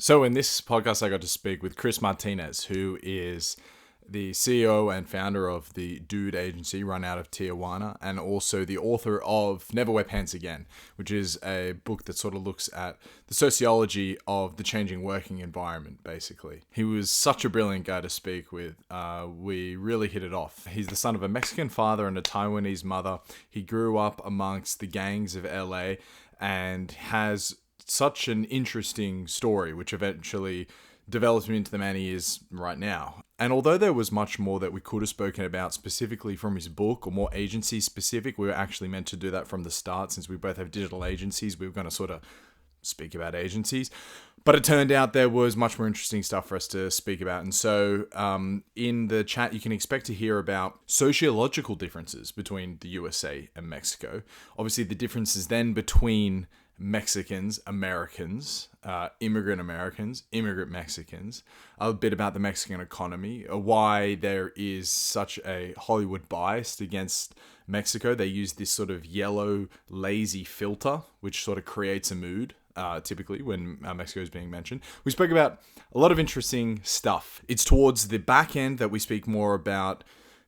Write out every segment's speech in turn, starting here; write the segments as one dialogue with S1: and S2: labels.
S1: So in this podcast, I got to speak with Chris Martinez, who is the CEO and founder of the Dude Agency run out of Tijuana, and also the author of Never Wear Pants Again, which is a book that sort of looks at the sociology of the changing working environment, basically. He was such a brilliant guy to speak with. We really hit it off. He's the son of a Mexican father and a Taiwanese mother. He grew up amongst the gangs of LA and has such an interesting story, which eventually developed him into the man he is right now. And although there was much more that we could have spoken about specifically from his book, or more agency specific, we were actually meant to do that from the start. Since we both have digital agencies, we were going to sort of speak about agencies. But it turned out there was much more interesting stuff for us to speak about. And so in the chat, you can expect to hear about sociological differences between the USA and Mexico. Obviously, the differences then between Mexicans, Americans, immigrant Mexicans, a bit about the Mexican economy, why there is such a Hollywood bias against Mexico. They use this sort of yellow, lazy filter, which sort of creates a mood, typically when Mexico is being mentioned. We spoke about a lot of interesting stuff. It's towards the back end that we speak more about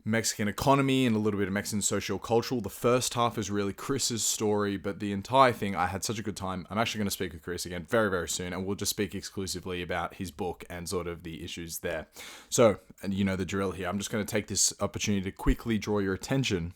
S1: Mexican economy and a little bit of Mexican social cultural. The first half is really Chris's story, but the entire thing, I had such a good time. I'm actually going to speak with Chris again very, very soon, and we'll just speak exclusively about his book and sort of the issues there. So, and you know the drill here. I'm just going to take this opportunity to quickly draw your attention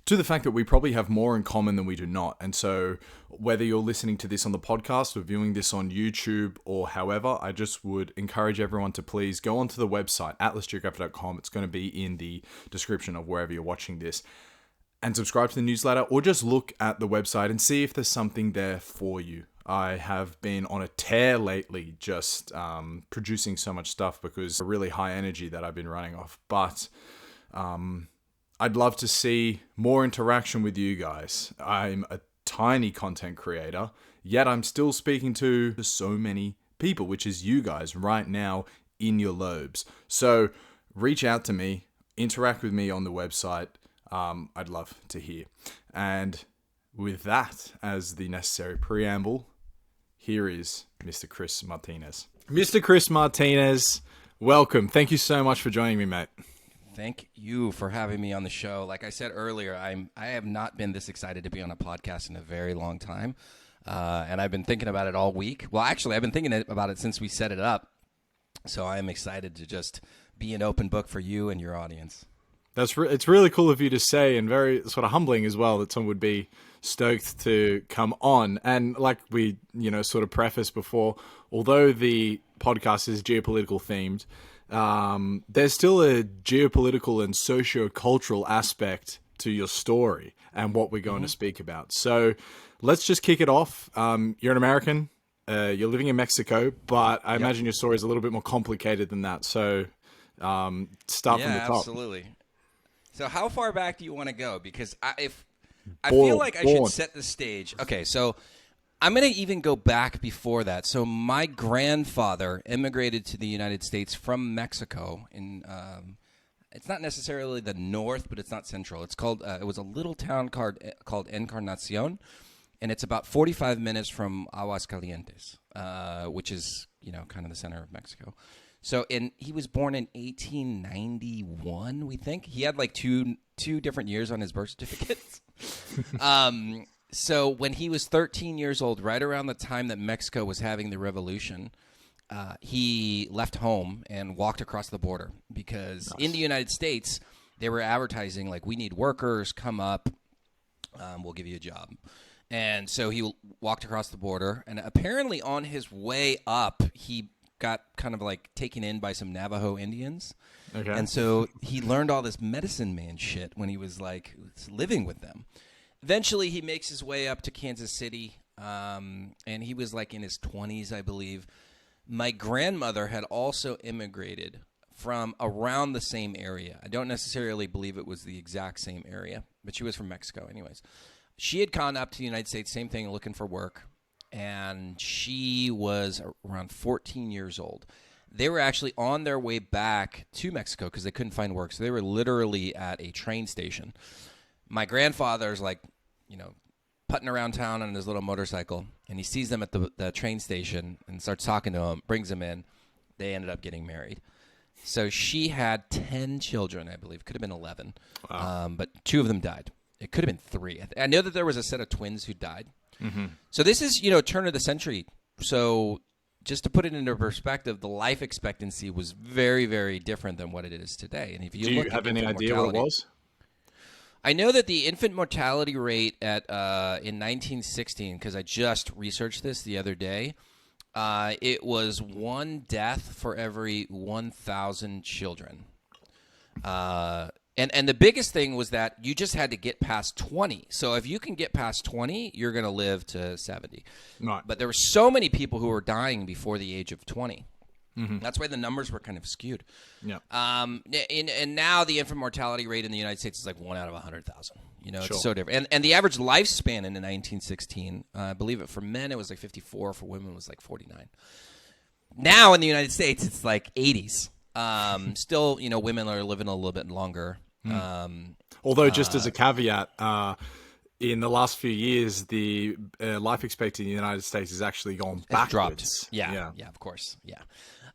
S1: to the fact that we probably have more in common than we do not. And so whether you're listening to this on the podcast or viewing this on YouTube or however, I just would encourage everyone to please go onto the website, atlasgeographic.com. It's going to be in the description of wherever you're watching this, and subscribe to the newsletter, or just look at the website and see if there's something there for you. I have been on a tear lately, just producing so much stuff because of really high energy that I've been running off. But I'd love to see more interaction with you guys. I'm a tiny content creator, yet I'm still speaking to so many people, which is you guys right now in your lobes. So reach out to me, interact with me on the website. I'd love to hear. And with that as the necessary preamble, here is Mr. Chris Martinez. Mr. Chris Martinez, welcome. Thank you so much for joining me, mate.
S2: Thank you for having me on the show. Like I said earlier, I have not been this excited to be on a podcast in a very long time, and I've been thinking about it all week. Well, actually, I've been thinking about it since we set it up, so I am excited to just be an open book for you and your audience.
S1: It's really cool of you to say, and very sort of humbling as well, that someone would be stoked to come on. And like we, sort of prefaced before, although the podcast is geopolitical themed, there's still a geopolitical and socio-cultural aspect to your story and what we're going to speak about. So let's just kick it off. You're an American, you're living in Mexico, but I imagine your story is a little bit more complicated than that. So start from the top.
S2: Absolutely. So how far back do you want to go? Because I feel like I should set the stage. Okay, so I'm going to even go back before that. So my grandfather immigrated to the United States from Mexico. It's not necessarily the north, but it's not central. It's called. It was a little town called Encarnacion, and it's about 45 minutes from Aguascalientes, which is kind of the center of Mexico. So he was born in 1891, we think. He had like two different years on his birth certificate. So when he was 13 years old, right around the time that Mexico was having the revolution, he left home and walked across the border because in the United States, they were advertising like, we need workers, come up, we'll give you a job. And so he walked across the border, and apparently on his way up, he got kind of like taken in by some Navajo Indians. Okay. And so he learned all this medicine man shit when he was like living with them. Eventually, he makes his way up to Kansas City, and he was like in his 20s, I believe. My grandmother had also immigrated from around the same area. I don't necessarily believe it was the exact same area, but she was from Mexico anyways. She had gone up to the United States, same thing, looking for work, and she was around 14 years old. They were actually on their way back to Mexico because they couldn't find work, so they were literally at a train station. My grandfather's like, putting around town on his little motorcycle, and he sees them at the train station and starts talking to them, brings them in. They ended up getting married. So she had 10 children, I believe. Could have been 11.
S1: Wow.
S2: But 2 of them died. It could have been 3. I know that there was a set of twins who died. Mm-hmm. So this is, turn of the century. So just to put it into perspective, the life expectancy was very, very different than what it is today. And if you
S1: Do you have any idea what it was?
S2: I know that the infant mortality rate in 1916, because I just researched this the other day, it was 1 death for every 1,000 children. And the biggest thing was that you just had to get past 20. So if you can get past 20, you're going to live to 70.
S1: Right.
S2: But there were so many people who were dying before the age of 20.
S1: Mm-hmm.
S2: That's why the numbers were kind of skewed.
S1: Yeah.
S2: And now the infant mortality rate in the United States is like 1 out of 100,000.
S1: Sure.
S2: It's so different. And the average lifespan in 1916, I believe it for men it was like 54, for women it was like 49. Now in the United States it's like 80s. Still, women are living a little bit longer.
S1: Although, just as a caveat, in the last few years, the life expectancy in the United States has actually gone backwards.
S2: Dropped. Yeah, of course. Yeah.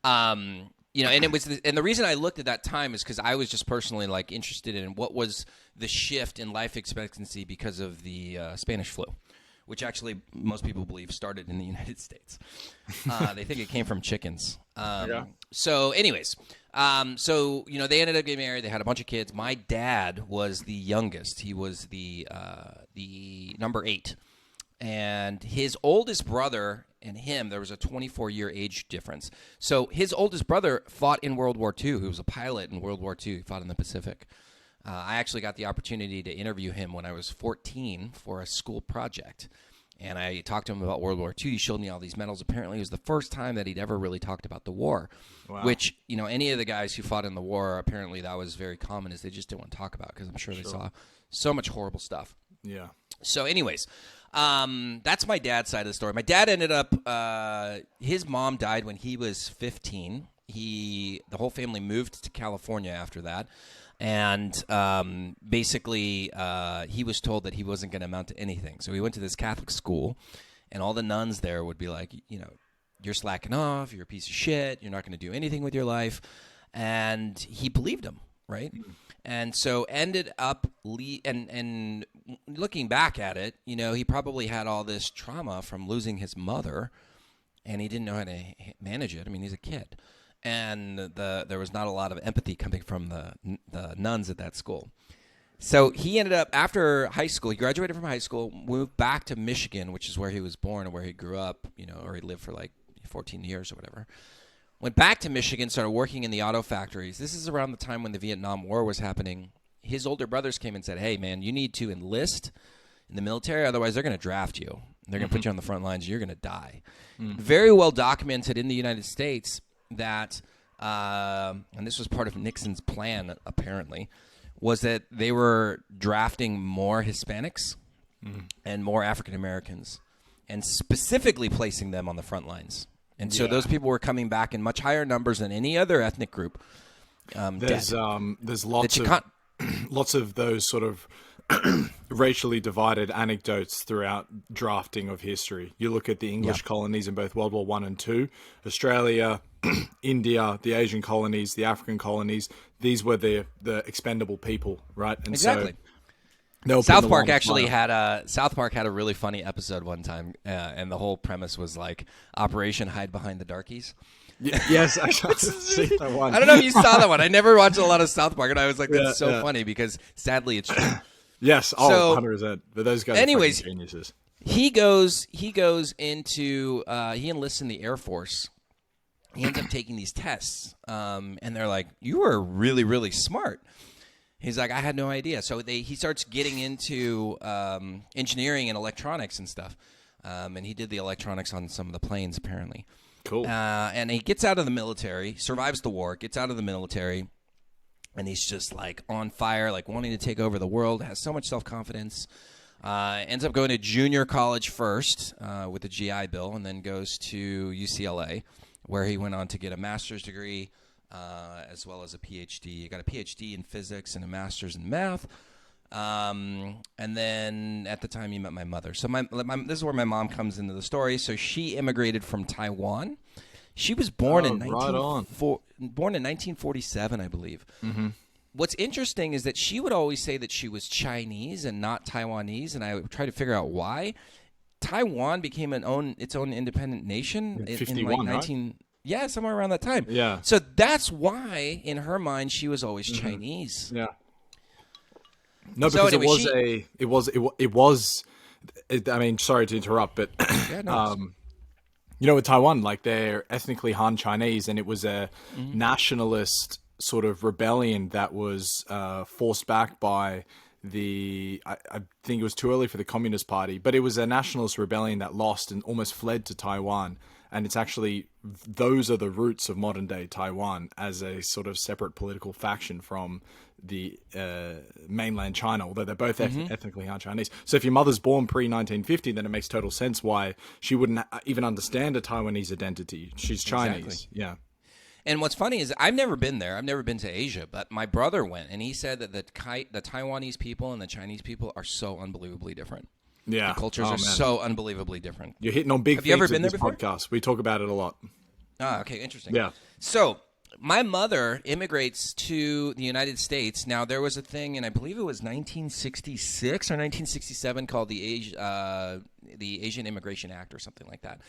S2: And it was, and the reason I looked at that time is because I was just personally like interested in what was the shift in life expectancy because of the Spanish flu, which actually most people believe started in the United States. They think it came from chickens. So anyways, they ended up getting married. They had a bunch of kids. My dad was the youngest. He was the number 8. And his oldest brother and him, there was a 24-year age difference. So his oldest brother fought in World War II. He was a pilot in World War II. He fought in the Pacific. I actually got the opportunity to interview him when I was 14 for a school project. And I talked to him about World War II. He showed me all these medals. Apparently, it was the first time that he'd ever really talked about the war. Wow. Which, any of the guys who fought in the war, apparently that was very common, is they just didn't want to talk about it because I'm sure they saw so much horrible stuff.
S1: Yeah.
S2: So anyways, that's my dad's side of the story. My dad ended up, his mom died when he was 15. The whole family moved to California after that. And basically, he was told that he wasn't going to amount to anything. So he went to this Catholic school, and all the nuns there would be like, you're slacking off, you're a piece of shit, you're not going to do anything with your life. And he believed them, right? Mm-hmm. And so ended up, and looking back at it, he probably had all this trauma from losing his mother, and he didn't know how to manage it. I mean, he's a kid. And there was not a lot of empathy coming from the nuns at that school. So he ended up, after high school, he graduated from high school, moved back to Michigan, which is where he was born and where he grew up, or he lived for like 14 years or whatever. Went back to Michigan, started working in the auto factories. This is around the time when the Vietnam War was happening. His older brothers came and said, hey, man, you need to enlist in the military, otherwise they're going to draft you. They're going to put you on the front lines. You're going to die. Very well documented in the United States that, and this was part of Nixon's plan, apparently, was that they were drafting more Hispanics and more African Americans, and specifically placing them on the front lines. And so those people were coming back in much higher numbers than any other ethnic group.
S1: There's lots of those sort of racially divided anecdotes throughout drafting of history. You look at the English colonies in both World War I and II, Australia, India, the Asian colonies, the African colonies. These were the expendable people, right? And
S2: exactly.
S1: So
S2: South Park actually had a really funny episode one time, and the whole premise was like Operation Hide Behind the Darkies.
S1: Yes, I see that one.
S2: I don't know if you saw that one. I never watched a lot of South Park, and I was like, that's funny because sadly it's true.
S1: Yes, 100%. But those guys are geniuses.
S2: He goes into he enlists in the Air Force. He ends up taking these tests, and they're like, "You are really, really smart." He's like, "I had no idea." So he starts getting into engineering and electronics and stuff, and he did the electronics on some of the planes apparently.
S1: Cool.
S2: And he gets out of the military, survives the war, gets out of the military, and he's just like on fire, like wanting to take over the world. Has so much self-confidence. Ends up going to junior college first with a GI Bill, and then goes to UCLA, where he went on to get a master's degree as well as a PhD. He got a PhD in physics and a master's in math. And then at the time, he met my mother. So this is where my mom comes into the story. So she immigrated from Taiwan. She was born born in 1947, I believe.
S1: Mm-hmm.
S2: What's interesting is that she would always say that she was Chinese and not Taiwanese, and I would try to figure out why. Taiwan became its own independent nation in
S1: 51,
S2: like 19
S1: right?
S2: Yeah, somewhere around that time.
S1: Yeah.
S2: So that's why in her mind she was always Chinese.
S1: Yeah. No,
S2: So
S1: because
S2: anyway,
S1: it was. I mean, sorry to interrupt, but
S2: Yeah, no,
S1: with Taiwan, like they're ethnically Han Chinese, and it was a nationalist sort of rebellion that was forced back by I think it was too early for the Communist Party, but it was a nationalist rebellion that lost and almost fled to Taiwan. And it's actually, those are the roots of modern day Taiwan as a sort of separate political faction from the mainland China, although they're both ethnically Han Chinese. So if your mother's born pre-1950, then it makes total sense why she wouldn't even understand a Taiwanese identity. She's Chinese.
S2: Exactly.
S1: Yeah.
S2: And what's funny is I've never been there. I've never been to Asia, but my brother went, and he said that the Taiwanese people and the Chinese people are so unbelievably different.
S1: Yeah.
S2: The cultures are so unbelievably different.
S1: You're hitting on big
S2: Have you ever
S1: things
S2: been
S1: in
S2: there
S1: this
S2: before?
S1: podcast. We talk about it a lot.
S2: Ah, okay, interesting.
S1: Yeah.
S2: So my mother immigrates to the United States. Now, there was a thing, and I believe it was 1966 or 1967, called the Asian Immigration Act or something like that.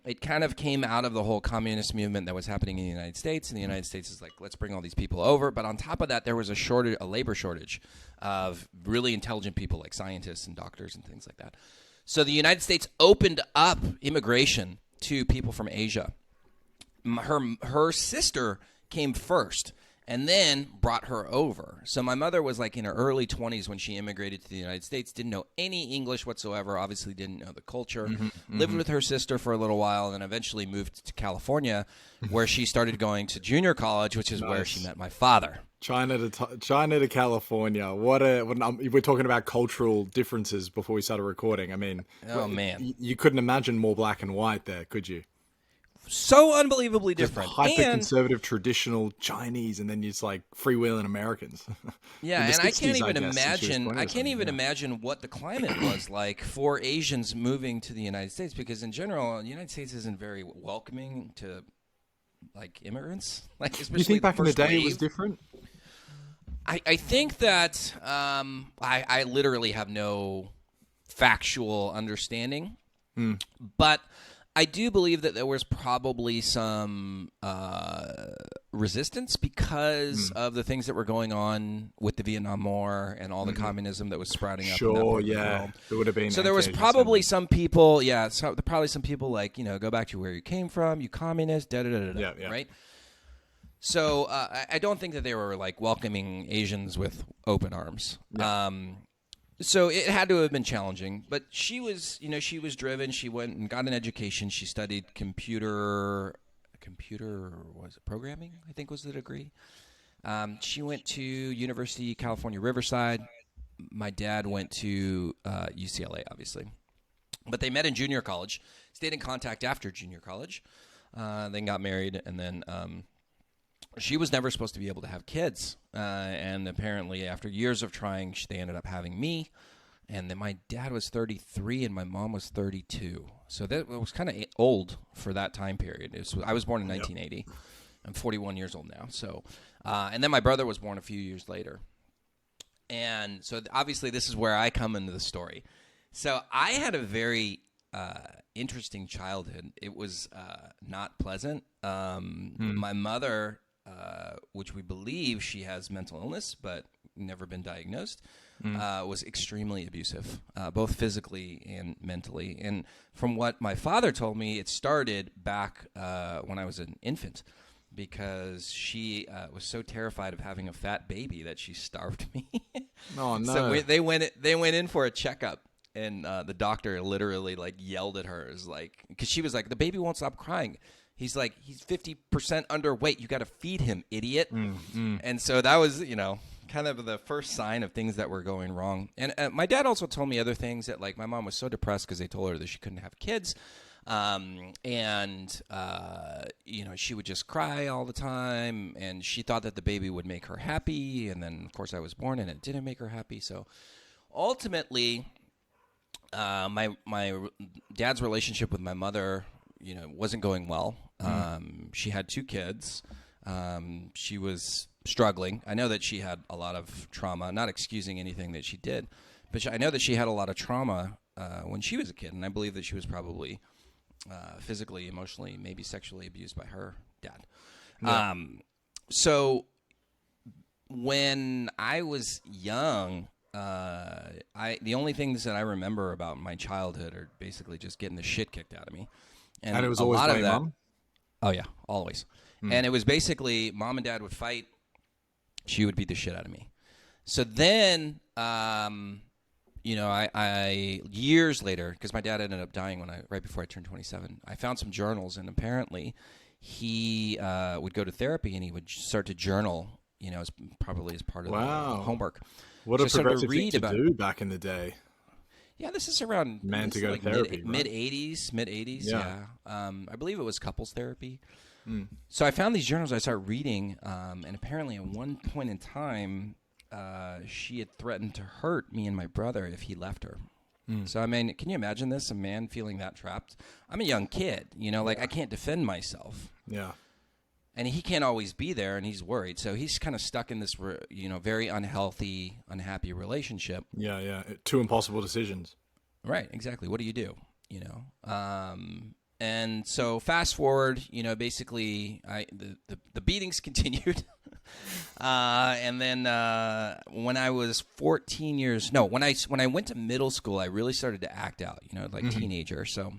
S2: It kind of came out of the whole communist movement that was happening in the United States, and the United States is like, let's bring all these people over. But on top of that, there was a labor shortage of really intelligent people like scientists and doctors and things like that. So the United States opened up immigration to people from Asia. Her sister came first and then brought her over. So my mother was like in her early 20s when she immigrated to the United States, didn't know any English whatsoever, obviously didn't know the culture, lived with her sister for a little while, and then eventually moved to California, where she started going to junior college, which is where she met my father.
S1: China to California. We're talking about cultural differences before we started recording. I mean,
S2: Oh, man.
S1: you couldn't imagine more black and white there, could you?
S2: So unbelievably different.
S1: Hyper-conservative, traditional Chinese, and then it's like freewheeling Americans.
S2: Yeah,
S1: In the
S2: and I
S1: 60s,
S2: can't even
S1: guess, and she was
S2: imagine.
S1: 20 or
S2: I can't even
S1: something,
S2: imagine what the climate was like for Asians moving to the United States, because in general, the United States isn't very welcoming to like immigrants. Like, especially
S1: You think back in the
S2: first
S1: day it
S2: wave.
S1: was different?
S2: I think that I literally have no factual understanding, but I do believe that there was probably some resistance because of the things that were going on with the Vietnam War and all the communism that was sprouting up. in that part of the world.
S1: It would have been.
S2: So there was probably some people, probably some people like, go back to where you came from, you communist,
S1: Yeah.
S2: right? So I don't think that they were like welcoming Asians with open arms.
S1: Yeah.
S2: So it had to have been challenging, but she was driven. She went and got an education. She studied computer was it programming? I think was the degree. She went to University of California, Riverside. My dad went to UCLA, obviously, but they met in junior college. Stayed in contact after junior college. Then got married, and then she was never supposed to be able to have kids. And apparently after years of trying, they ended up having me. And then my dad was 33 and my mom was 32. So that was kind of old for that time period. I was born in 1980. I'm 41 years old now. So, and then my brother was born a few years later. And so obviously this is where I come into the story. So I had a very interesting childhood. It was not pleasant. My mother, which we believe she has mental illness, but never been diagnosed, was extremely abusive, both physically and mentally. And from what my father told me, it started back when I was an infant, because she was so terrified of having a fat baby that she starved me.
S1: Oh no!
S2: So they went in for a checkup. And the doctor literally like yelled at her, because she was like, the baby won't stop crying. He's like, he's 50% underweight. You got to feed him, idiot. And so that was, kind of the first sign of things that were going wrong. And my dad also told me other things, that like my mom was so depressed because they told her that she couldn't have kids. She would just cry all the time, and she thought that the baby would make her happy. And then, of course, I was born, and it didn't make her happy. So ultimately, my dad's relationship with my mother, wasn't going well. She had 2 kids. She was struggling. I know that she had a lot of trauma, not excusing anything that she did, but I know that she had a lot of trauma when she was a kid, and I believe that she was probably physically, emotionally, maybe sexually abused by her dad. Yeah. So when I was young, the only things that I remember about my childhood are basically just getting the shit kicked out of me.
S1: And it was always by mom?
S2: Oh, yeah, always. And it was basically mom and dad would fight. She would beat the shit out of me. So then, I years later, because my dad ended up dying right before I turned 27, I found some journals, and apparently he would go to therapy and he would start to journal, probably as part of the homework.
S1: What a progressive thing to do back in the day.
S2: Yeah, this is around
S1: to go to therapy,
S2: mid 80s. Yeah. I believe it was couples therapy. So I found these journals. I started reading, and apparently at one point in time, she had threatened to hurt me and my brother if he left her. So, I mean, can you imagine this? A man feeling that trapped? I'm a young kid, I can't defend myself.
S1: Yeah.
S2: And he can't always be there, and he's worried. So he's kind of stuck in this, very unhealthy, unhappy relationship.
S1: Yeah. 2 impossible decisions.
S2: Right, exactly. What do you do? And so fast forward, basically, the beatings continued. And then when I was 14 years, when I went to middle school, I really started to act out, like teenager. So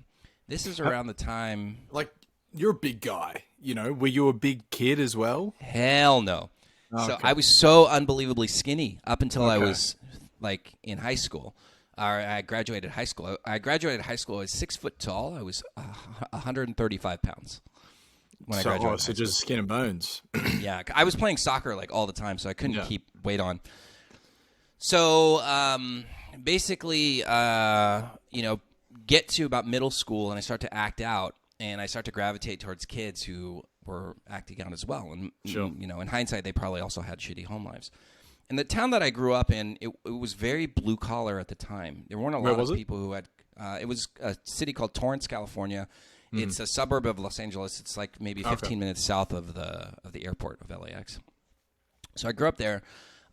S2: this is around the time.
S1: Like, you're a big guy, were you a big kid as well?
S2: Hell no.
S1: Okay.
S2: So I was so unbelievably skinny up until I was like in high school. I graduated high school. I was 6 foot tall. I was 135 pounds when I graduated.
S1: So just skin and bones.
S2: Yeah, I was playing soccer like all the time, so I couldn't keep weight on. So basically, get to about middle school, and I start to act out, and I start to gravitate towards kids who were acting out as well. And in hindsight, they probably also had shitty home lives. And the town that I grew up in, it was very blue collar at the time. There weren't a lot of people who had. It was a city called Torrance, California. It's a suburb of Los Angeles. It's like maybe 15 minutes south of the airport of LAX. So I grew up there.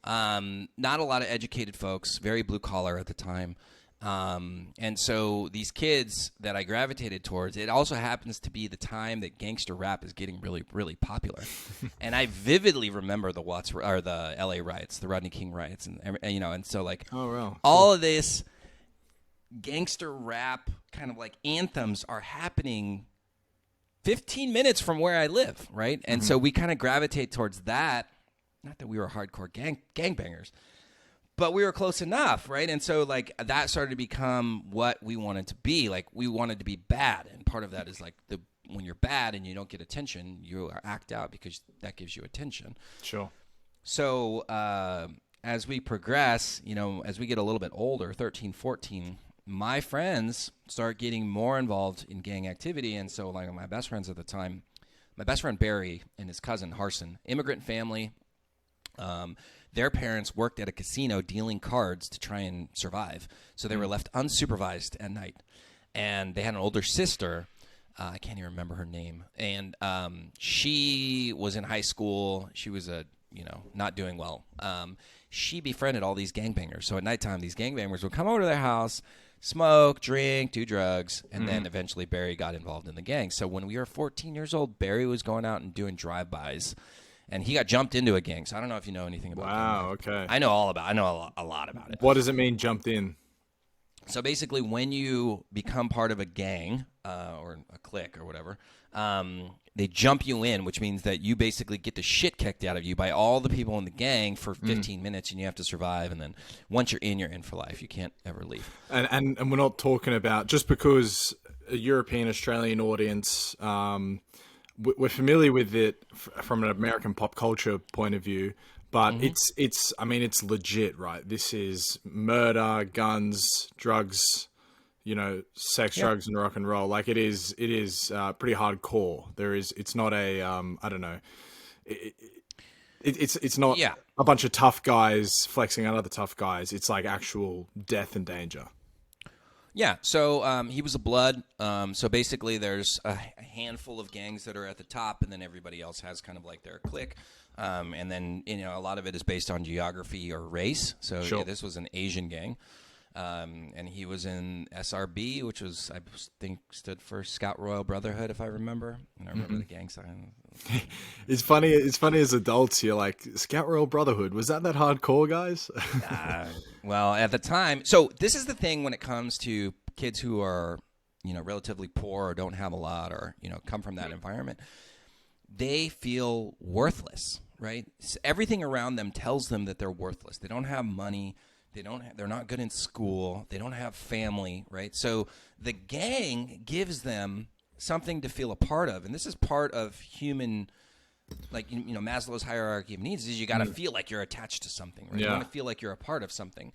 S2: Not a lot of educated folks. Very blue collar at the time. And so these kids that I gravitated towards, it also happens to be the time that gangster rap is getting really, really popular. And I vividly remember the LA riots, the Rodney King riots, and so like all of this gangster rap kind of like anthems are happening 15 minutes from where I live, right? And so we kind of gravitate towards that. Not that we were hardcore gangbangers. But we were close enough, right? And so, like, that started to become what we wanted to be. Like, we wanted to be bad. And part of that is, like, when you're bad and you don't get attention, you act out because that gives you attention.
S1: Sure.
S2: So, as we progress, as we get a little bit older, 13, 14, my friends start getting more involved in gang activity. And so, like, my best friends at the time, my best friend Barry and his cousin Harson, immigrant family, their parents worked at a casino dealing cards to try and survive. So they were left unsupervised at night. And they had an older sister. I can't even remember her name. And she was in high school. She was not doing well. She befriended all these gangbangers. So at nighttime, these gangbangers would come over to their house, smoke, drink, do drugs, and then eventually Barry got involved in the gang. So when we were 14 years old, Barry was going out and doing drive-bys. And he got jumped into a gang. So I don't know if you know anything about
S1: okay.
S2: I know a lot about it.
S1: What does it mean, jumped in?
S2: So basically, when you become part of a gang or a clique or whatever, they jump you in, which means that you basically get the shit kicked out of you by all the people in the gang for 15 minutes, and you have to survive. And then once you're in for life. You can't ever leave.
S1: And we're not talking about, just because a European, Australian audience, we're familiar with it from an American pop culture point of view, but it's legit, right? This is murder, guns, drugs, sex,
S2: Yeah.
S1: drugs, and rock and roll. Like it is pretty hardcore. It's not a, I don't know. It's not
S2: Yeah.
S1: a bunch of tough guys flexing on other tough guys. It's like actual death and danger.
S2: Yeah, so he was a blood. So basically, there's a handful of gangs that are at the top, and then everybody else has kind of like their clique. And then a lot of it is based on geography or race. So
S1: Sure.
S2: yeah, this was an Asian gang, and he was in SRB, which was I think stood for Scout Royal Brotherhood, if I remember. And I remember the gang sign.
S1: It's funny. It's funny as adults. You're like, Scout Royal Brotherhood. Was that hardcore, guys?
S2: Well, at the time, so this is the thing when it comes to kids who are, relatively poor or don't have a lot or, come from that environment, they feel worthless, right? So everything around them tells them that they're worthless. They don't have money. They're not good in school. They don't have family, right? So the gang gives them something to feel a part of. And this is part of human, like, Maslow's hierarchy of needs is you got to feel like you're attached to something, right? You
S1: Yeah.
S2: want to feel like you're a part of something.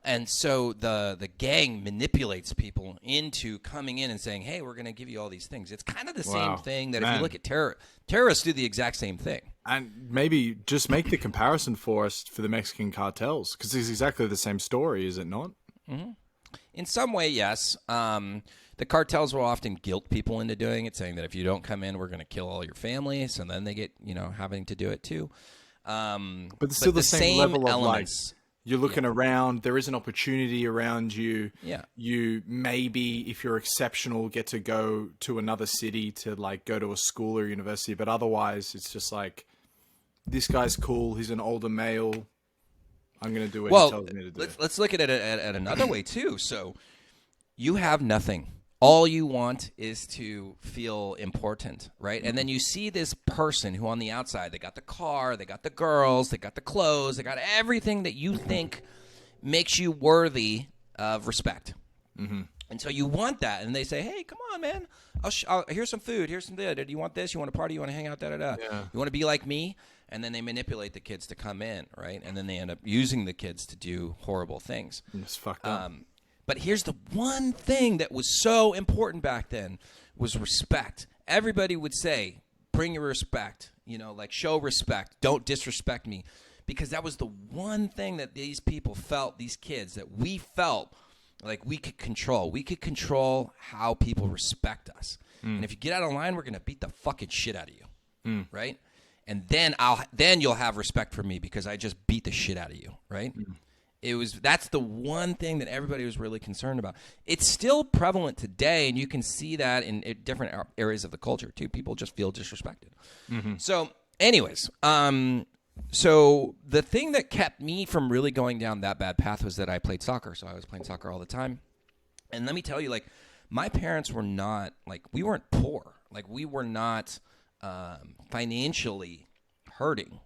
S2: And so the gang manipulates people into coming in and saying, hey, we're going to give you all these things. It's kind of the
S1: Wow.
S2: same thing that if
S1: Man.
S2: you look at terrorists do the exact same thing.
S1: And maybe just make the comparison for us for the Mexican cartels, because it's exactly the same story, is it not?
S2: In some way, yes. The cartels will often guilt people into doing it, saying that if you don't come in, we're going to kill all your family. So then they get, having to do it too.
S1: But it's still the same level of
S2: elements.
S1: You're looking around. There is an opportunity around you.
S2: Yeah.
S1: You maybe, if you're exceptional, get to go to another city to like go to a school or university. But otherwise, it's just like, this guy's cool. He's an older male. I'm going to do what he tells me to do.
S2: Let's look at it at another way too. So you have nothing. All you want is to feel important, right? And then you see this person who on the outside, they got the car, they got the girls, they got the clothes, they got everything that you think makes you worthy of respect. Mm-hmm. And so you want that. And they say, hey, come on, man. Here's some food. Here's some do you want this? You want to party? You want to hang out? Da-da-da.
S1: Yeah.
S2: You want to be like me? And then they manipulate the kids to come in, right? And then they end up using the kids to do horrible things.
S1: It's fucked up.
S2: But here's the one thing that was so important back then was respect. Everybody would say, bring your respect, like show respect. Don't disrespect me. Because that was the one thing that these people felt, these kids, that we felt like we could control. We could control how people respect us. And if you get out of line, we're going to beat the fucking shit out of you, right? And then you'll have respect for me because I just beat the shit out of you, right? That's the one thing that everybody was really concerned about. It's still prevalent today, and you can see that in different areas of the culture too. People just feel disrespected. Mm-hmm. So, anyways, so the thing that kept me from really going down that bad path was that I played soccer. So I was playing soccer all the time, and let me tell you, like, my parents were not we weren't poor. Like, we were not financially hurting.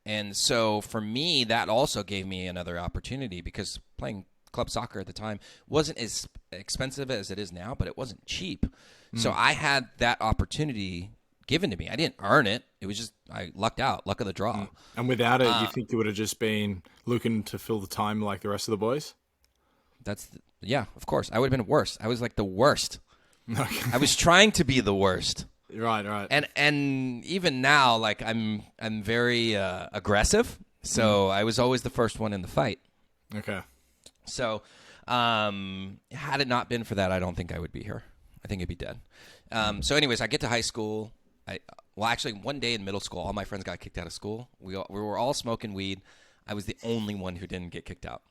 S2: And so for me, that also gave me another opportunity because playing club soccer at the time wasn't as expensive as it is now, but it wasn't cheap. So I had that opportunity given to me. I didn't earn it. It was just, I lucked out, luck of the draw.
S1: And without it, you think you would have just been looking to fill the time like the rest of the boys?
S2: Yeah, of course. I would have been worse. I was like the worst.
S1: Okay.
S2: I was trying to be the worst.
S1: Right.
S2: And even now, like I'm very aggressive. So I was always the first one in the fight.
S1: Okay.
S2: So had it not been for that, I don't think I would be here. I think I'd be dead. So anyways, I get to high school. Actually, one day in middle school, all my friends got kicked out of school. We were all smoking weed. I was the only one who didn't get kicked out.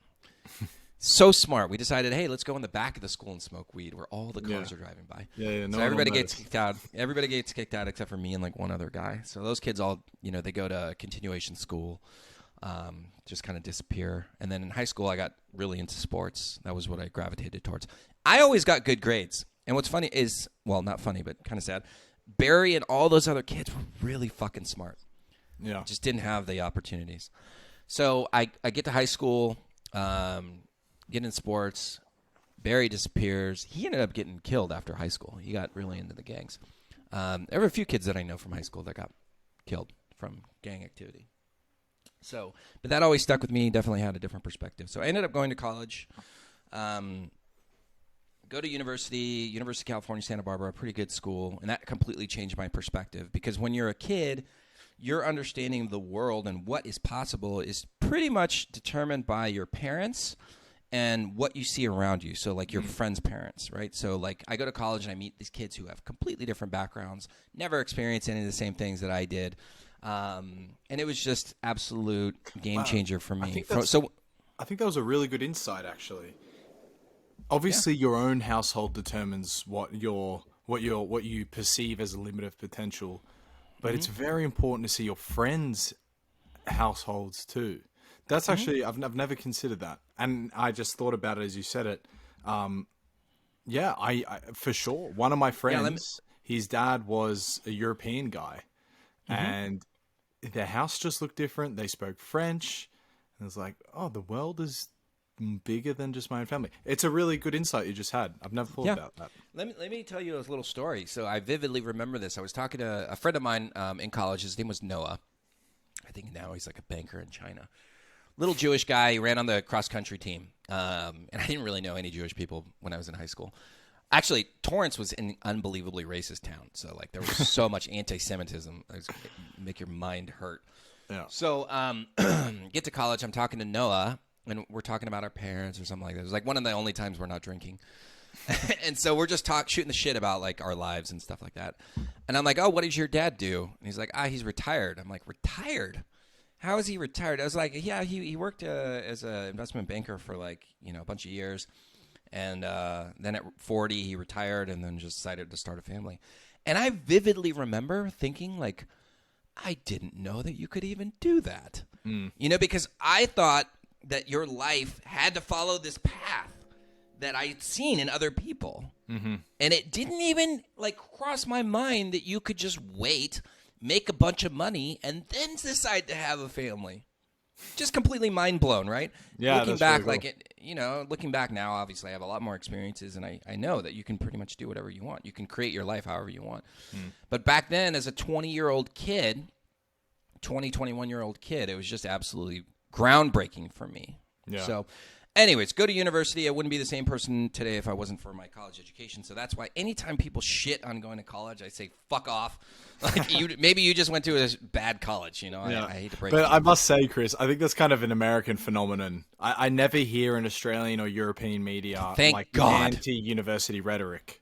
S2: So smart. We decided, hey, let's go in the back of the school and smoke weed where all the cars are driving by.
S1: Yeah.
S2: So everybody gets kicked out. Everybody gets kicked out except for me and like one other guy. So those kids all, they go to continuation school, just kind of disappear. And then in high school, I got really into sports. That was what I gravitated towards. I always got good grades. And what's funny is, well, not funny, but kind of sad, Barry and all those other kids were really fucking smart.
S1: Yeah.
S2: Just didn't have the opportunities. So I get to high school, get in sports. Barry disappears. He ended up getting killed after high school. He got really into the gangs. There were a few kids that I know from high school that got killed from gang activity. So, but that always stuck with me. Definitely had a different perspective. So I ended up going to college. go to University of California, Santa Barbara, pretty good school. And that completely changed my perspective because when you're a kid, your understanding of the world and what is possible is pretty much determined by your parents and what you see around you. So like your friends' parents, right? So like I go to college and I meet these kids who have completely different backgrounds, never experienced any of the same things that I did. And it was just absolute game changer for me.
S1: I think that was a really good insight, actually. Obviously, your own household determines what you perceive as a limit of potential, but it's very important to see your friends' households too. That's actually I've never considered that, and I just thought about it as you said it. I for sure. One of my friends, his dad was a European guy, and their house just looked different. They spoke French. And it's like, oh, the world is bigger than just my own family. It's a really good insight you just had. I've never thought about that.
S2: Let me tell you a little story. So I vividly remember this. I was talking to a friend of mine in college. His name was Noah. I think now he's like a banker in China. Little Jewish guy. He ran on the cross-country team. And I didn't really know any Jewish people when I was in high school. Actually, Torrance was an unbelievably racist town. So like there was so much anti-Semitism. It was make your mind hurt. Yeah. So get to college. I'm talking to Noah, and we're talking about our parents or something like that. It was like one of the only times we're not drinking. And so we're just shooting the shit about like our lives and stuff like that. And I'm like, oh, what does your dad do? And he's like, he's retired. I'm like, retired? How is he retired? I was like, yeah, he worked as an investment banker for like, a bunch of years. And then at 40, he retired and then just decided to start a family. And I vividly remember thinking like, I didn't know that you could even do that. Because I thought that your life had to follow this path that I'd seen in other people. And it didn't even like cross my mind that you could just wait, make a bunch of money, and then decide to have a family. Just completely mind blown, right?
S1: Yeah,
S2: looking back,
S1: really
S2: cool. Looking back now, obviously I have a lot more experiences, and I know that you can pretty much do whatever you want. You can create your life however you want. But back then, as a 21-year-old kid, it was just absolutely groundbreaking for me. Yeah. So, anyways, go to university. I wouldn't be the same person today if I wasn't for my college education. So that's why anytime people shit on going to college, I say, fuck off. Like maybe you just went to a bad college, I hate to break it.
S1: But I must say, Chris, I think that's kind of an American phenomenon. I never hear in Australian or European media
S2: Thank God.
S1: Anti-university rhetoric.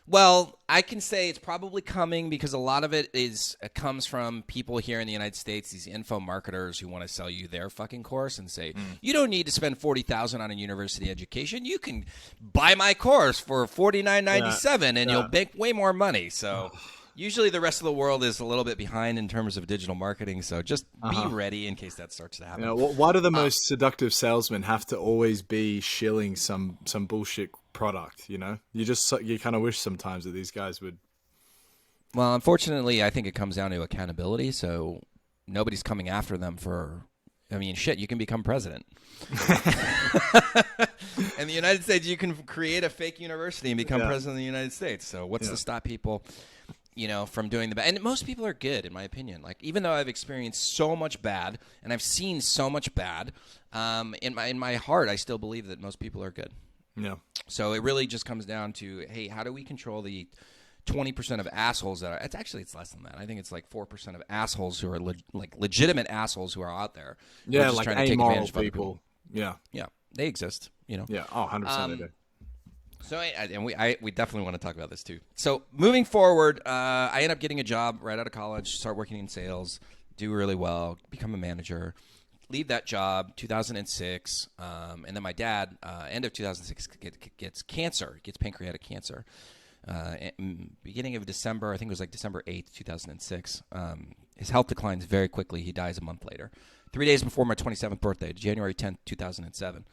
S2: Well, I can say it's probably coming because a lot of it comes from people here in the United States, these info marketers who want to sell you their fucking course and say, you don't need to spend $40,000 on a university education. You can buy my course for $49.97 and you'll make way more money. So usually the rest of the world is a little bit behind in terms of digital marketing. So just be ready in case that starts to happen.
S1: Why do the most seductive salesmen have to always be shilling some bullshit product? You kind of wish sometimes that these guys would.
S2: Well, unfortunately, I think it comes down to accountability. So nobody's coming after them for. I mean, shit, you can become president. In the United States, you can create a fake university and become president of the United States. So what's to stop people, from doing the bad? And most people are good, in my opinion. Like, even though I've experienced so much bad and I've seen so much bad, in my heart, I still believe that most people are good.
S1: Yeah.
S2: So it really just comes down to, hey, how do we control the 20% of assholes that are? It's less than that. I think it's like 4% of assholes who are legitimate assholes who are out there.
S1: Yeah,
S2: just
S1: like
S2: trying to take advantage of
S1: people. Yeah.
S2: Yeah, they exist.
S1: Yeah. 100% they do.
S2: So, we definitely want to talk about this too. So, moving forward, I end up getting a job right out of college, start working in sales, do really well, become a manager. Leave that job, 2006, and then my dad, end of 2006, gets cancer. Gets pancreatic cancer. Beginning of December, I think it was like December 8th, 2006. His health declines very quickly. He dies a month later. 3 days before my 27th birthday, January 10th, 2007.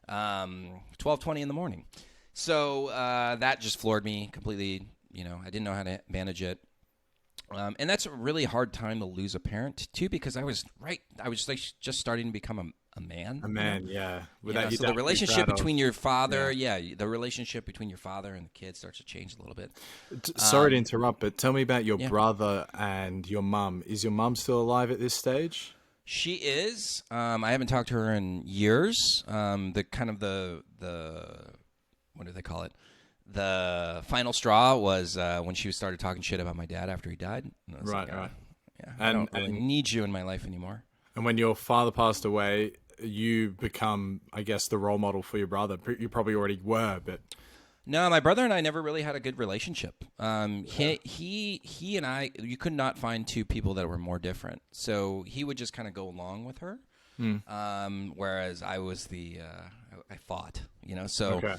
S2: 12:20 in the morning. So that just floored me completely. I didn't know how to manage it. And that's a really hard time to lose a parent too, because I was just starting to become a man.
S1: A man, yeah.
S2: So the relationship between your father, the relationship between your father and the kid starts to change a little bit.
S1: Sorry to interrupt, but tell me about your brother and your mum. Is your mum still alive at this stage?
S2: She is. I haven't talked to her in years. what do they call it? The final straw was when she started talking shit about my dad after he died. And I was
S1: Right,
S2: like,
S1: right.
S2: Yeah, I don't really need you in my life anymore.
S1: And when your father passed away, you become, I guess, the role model for your brother. You probably already were, but
S2: No, my brother and I never really had a good relationship. He and I, you could not find two people that were more different. So he would just kind of go along with her, whereas I was I fought, So
S1: Okay.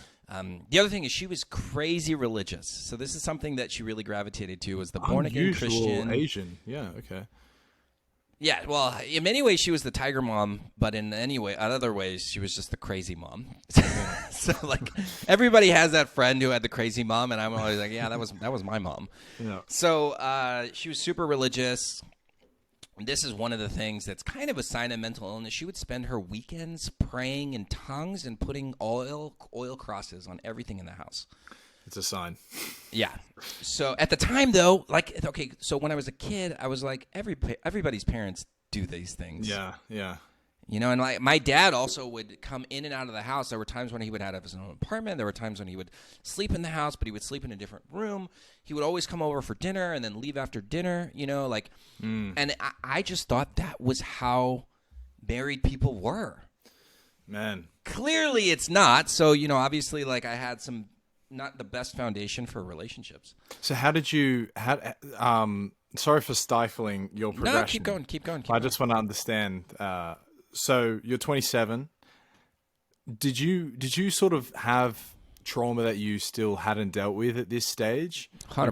S2: the other thing is she was crazy religious. So this is something that she really gravitated to was the born again
S1: unusual
S2: Christian.
S1: Asian. Yeah. Okay.
S2: Yeah, well, in many ways she was the tiger mom, but in other ways she was just the crazy mom. So like everybody has that friend who had the crazy mom, and I'm always like, yeah, that was my mom.
S1: Yeah.
S2: So she was super religious. This is one of the things that's kind of a sign of mental illness. She would spend her weekends praying in tongues and putting oil crosses on everything in the house.
S1: It's a sign.
S2: Yeah. So at the time, though, so when I was a kid, I was like, everybody's parents do these things.
S1: Yeah. Yeah.
S2: And like my dad also would come in and out of the house. There were times when he would have his own apartment. There were times when he would sleep in the house, but he would sleep in a different room. He would always come over for dinner and then leave after dinner, And I just thought that was how married people were.
S1: Man.
S2: Clearly it's not. So, obviously, like I had not the best foundation for relationships.
S1: So how did you? Sorry for stifling your progression.
S2: No, keep going.
S1: I just want to understand. So you're 27. Did you sort of have trauma that you still hadn't dealt with at this stage?
S2: 100%.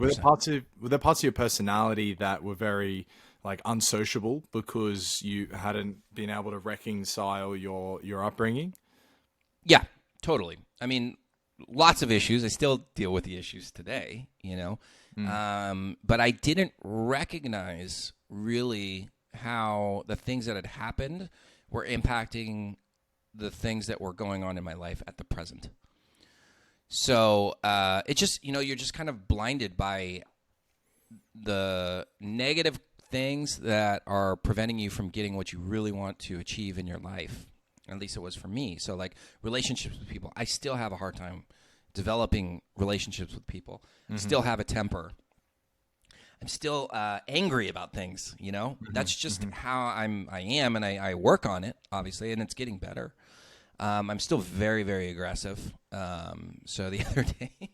S1: Were there parts of your personality that were very like unsociable because you hadn't been able to reconcile your upbringing?
S2: Yeah, totally. I mean, lots of issues. I still deal with the issues today, but I didn't recognize really how the things that had happened were impacting the things that were going on in my life at the present. So it just, you're just kind of blinded by the negative things that are preventing you from getting what you really want to achieve in your life. At least it was for me. So like relationships with people, I still have a hard time developing relationships with people. I still have a temper. I'm still angry about things, That's just how I am, and I work on it, obviously, and it's getting better. I'm still very, very aggressive. So the other day,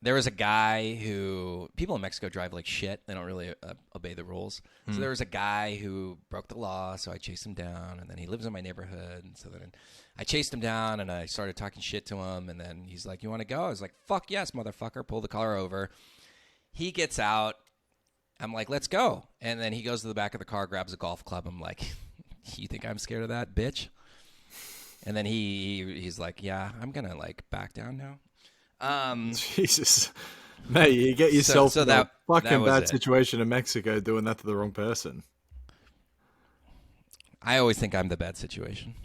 S2: there was a guy who – people in Mexico drive like shit. They don't really obey the rules. So there was a guy who broke the law, so I chased him down, and then he lives in my neighborhood. And so then I chased him down, and I started talking shit to him, and then he's like, you want to go? I was like, fuck yes, motherfucker. Pull the car over. He gets out. I'm like, let's go. And then he goes to the back of the car, grabs a golf club. I'm like, you think I'm scared of that, bitch? And then he's like, yeah, I'm going to like back down now.
S1: Jesus. Mate, you get yourself in a fucking bad
S2: it.
S1: situation in Mexico doing that to the wrong person.
S2: I always think I'm the bad situation.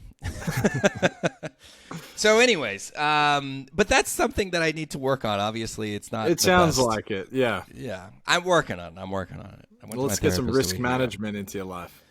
S2: So anyways, but that's something that I need to work on. Obviously, it's not.
S1: It sounds like it. Yeah.
S2: Yeah. I'm working on it.
S1: Let's get some risk management into your life.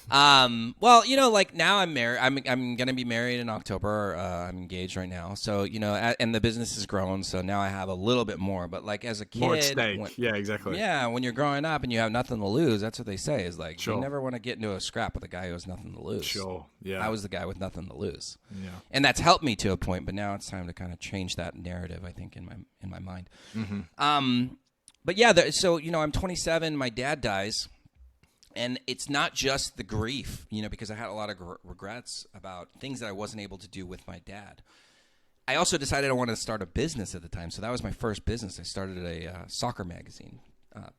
S2: Well, like now I'm married. I'm going to be married in October. I'm engaged right now. So, and the business has grown. So now I have a little bit more, but like as a kid,
S1: more at stake. Yeah, exactly.
S2: Yeah. When you're growing up and you have nothing to lose, that's what they say is like,
S1: sure.
S2: You never want to get into a scrap with a guy who has nothing to lose.
S1: Sure. Yeah.
S2: I was the guy with nothing to lose.
S1: Yeah.
S2: And that's helped me to a point, but now it's time to kind of change that narrative, I think, in my mind.
S1: Mm-hmm.
S2: But yeah, so, I'm 27, my dad dies. And it's not just the grief, because I had a lot of regrets about things that I wasn't able to do with my dad. I also decided I wanted to start a business at the time. So that was my first business. I started a soccer magazine,